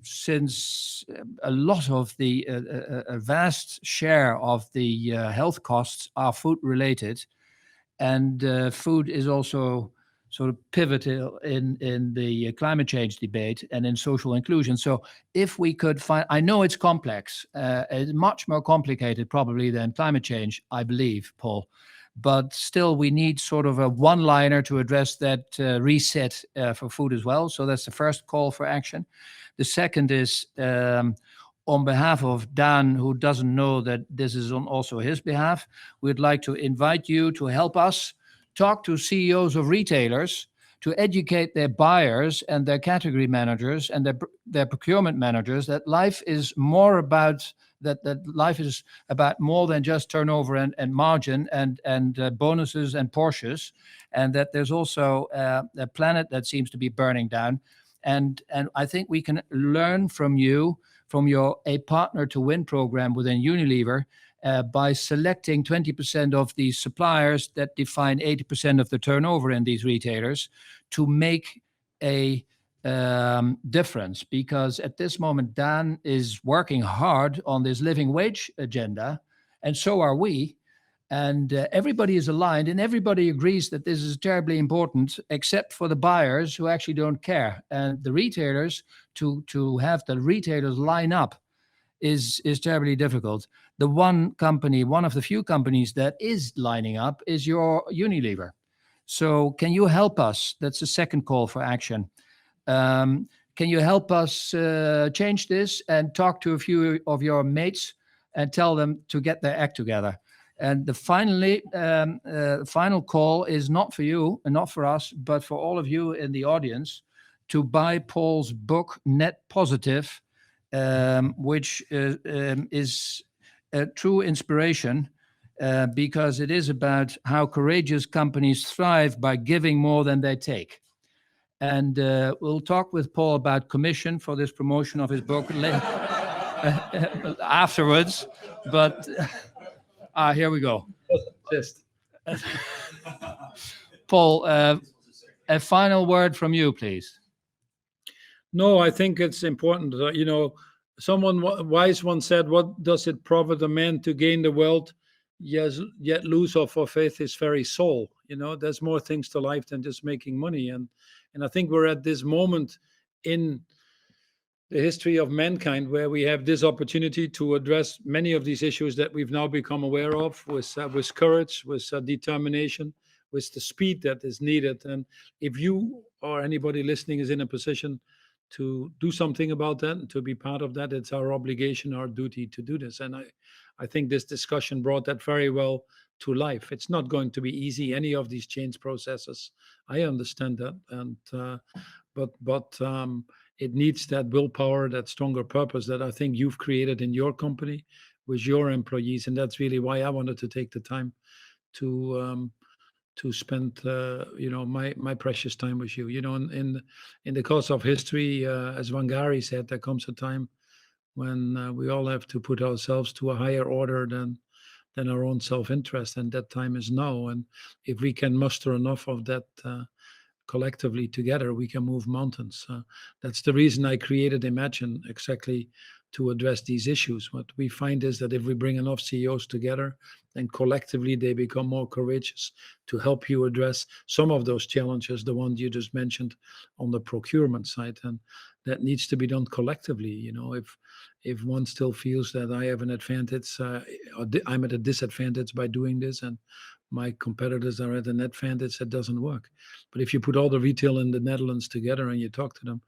since a lot of a vast share of the health costs are food related, and food is also sort of pivotal in the climate change debate and in social inclusion. So if we could find, I know it's complex, it's much more complicated probably than climate change, I believe, Paul, but still we need sort of a one-liner to address that reset for food as well. So that's the first call for action. The second is on behalf of Daan, who doesn't know that this is on also his behalf, we'd like to invite you to help us talk to CEOs of retailers to educate their buyers and their category managers and their procurement managers that life is more about that life is about more than just turnover and margin and bonuses and Porsches, and that there's also a planet that seems to be burning down. And I think we can learn from you, from your A Partner to Win program within Unilever, by selecting 20% of the suppliers that define 80% of the turnover in these retailers to make a difference. Because at this moment, Daan is working hard on this living wage agenda, and so are we. And everybody is aligned and everybody agrees that this is terribly important, except for the buyers who actually don't care. And the retailers, to have the retailers line up is terribly difficult. The one company, one of the few companies that is lining up is your Unilever. So can you help us? That's the second call for action. Can you help us change this and talk to a few of your mates and tell them to get their act together? And the final call is not for you and not for us, but for all of you in the audience to buy Paul's book, Net Positive, which is a true inspiration because it is about how courageous companies thrive by giving more than they take. And we'll talk with Paul about commission for this promotion of his book afterwards. But here we go. Just Paul, a final word from you, please. No, I think it's important. Someone wise once said, "What does it profit a man to gain the world, yes, yet lose or forfeit his very soul?" There's more things to life than just making money. And I think we're at this moment in the history of mankind where we have this opportunity to address many of these issues that we've now become aware of with courage, with determination, with the speed that is needed. And if you or anybody listening is in a position to do something about that and to be part of that, it's our obligation, our duty to do this. And I think this discussion brought that very well to life. It's not going to be easy, any of these change processes. I understand that. And but it needs that willpower, that stronger purpose that I think you've created in your company with your employees. And that's really why I wanted to take the time to spend my precious time with you. In the course of history, as Wangari said, there comes a time when we all have to put ourselves to a higher order than our own self-interest, and that time is now. And if we can muster enough of that collectively together, we can move mountains. That's the reason I created Imagine, exactly to address these issues. What we find is that if we bring enough CEOs together, then collectively they become more courageous to help you address some of those challenges, the ones you just mentioned on the procurement side. And that needs to be done collectively. If one still feels that I have an advantage, or I'm at a disadvantage by doing this, and my competitors are at an advantage, that doesn't work. But if you put all the retail in the Netherlands together and you talk to them,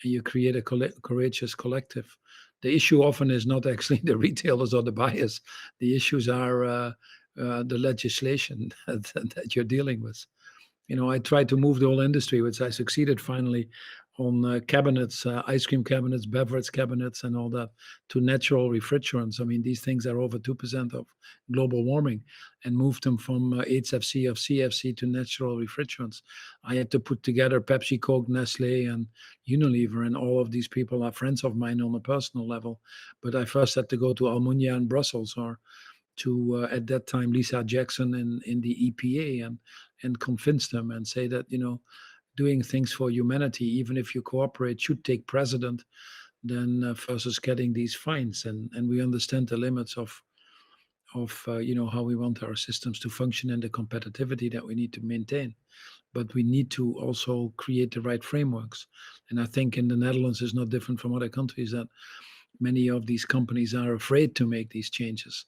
and you create a courageous collective. The issue often is not actually the retailers or the buyers. The issues are the legislation that you're dealing with. I tried to move the whole industry, which I succeeded finally, on cabinets, ice cream cabinets, beverage cabinets, and all that, to natural refrigerants. I mean, these things are over 2% of global warming, and moved them from HFC of CFC to natural refrigerants. I had to put together Pepsi, Coke, Nestle, and Unilever, and all of these people are friends of mine on a personal level. But I first had to go to Almunia in Brussels, or to at that time Lisa Jackson in the EPA, and convince them and say that doing things for humanity, even if you cooperate, should take precedent than versus getting these fines. And we understand the limits of how we want our systems to function and the competitivity that we need to maintain. But we need to also create the right frameworks. And I think in the Netherlands is not different from other countries, that many of these companies are afraid to make these changes,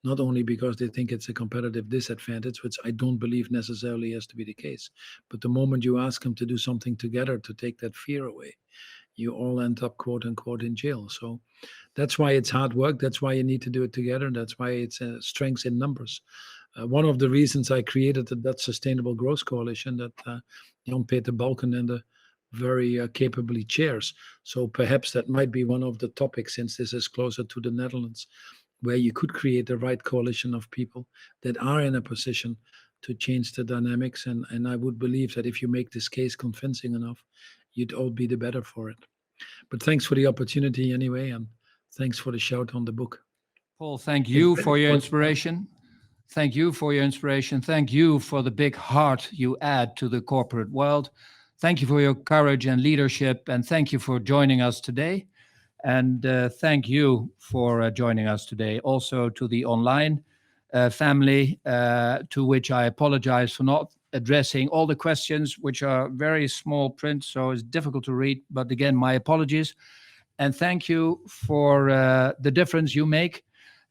not only because they think it's a competitive disadvantage, which I don't believe necessarily has to be the case, but the moment you ask them to do something together to take that fear away, you all end up, quote unquote, in jail. So that's why it's hard work. That's why you need to do it together. That's why it's strengths in numbers. One of the reasons I created the Dutch Sustainable Growth Coalition that Jan-Peter Balkenende very capably chairs. So perhaps that might be one of the topics, since this is closer to the Netherlands, where you could create the right coalition of people that are in a position to change the dynamics. And I would believe that if you make this case convincing enough, you'd all be the better for it. But thanks for the opportunity anyway, and thanks for the shout on the book. Paul, thank you for your inspiration. Thank you for your inspiration. Thank you for the big heart you add to the corporate world. Thank you for your courage and leadership, and thank you for joining us today. And thank you for joining us today. Also to the online family, to which I apologize for not addressing all the questions, which are very small print, so it's difficult to read. But again, my apologies. And thank you for the difference you make.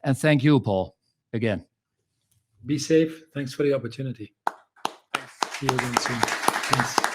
And thank you, Paul, again. Be safe. Thanks for the opportunity. Thanks. See you again soon. Thanks.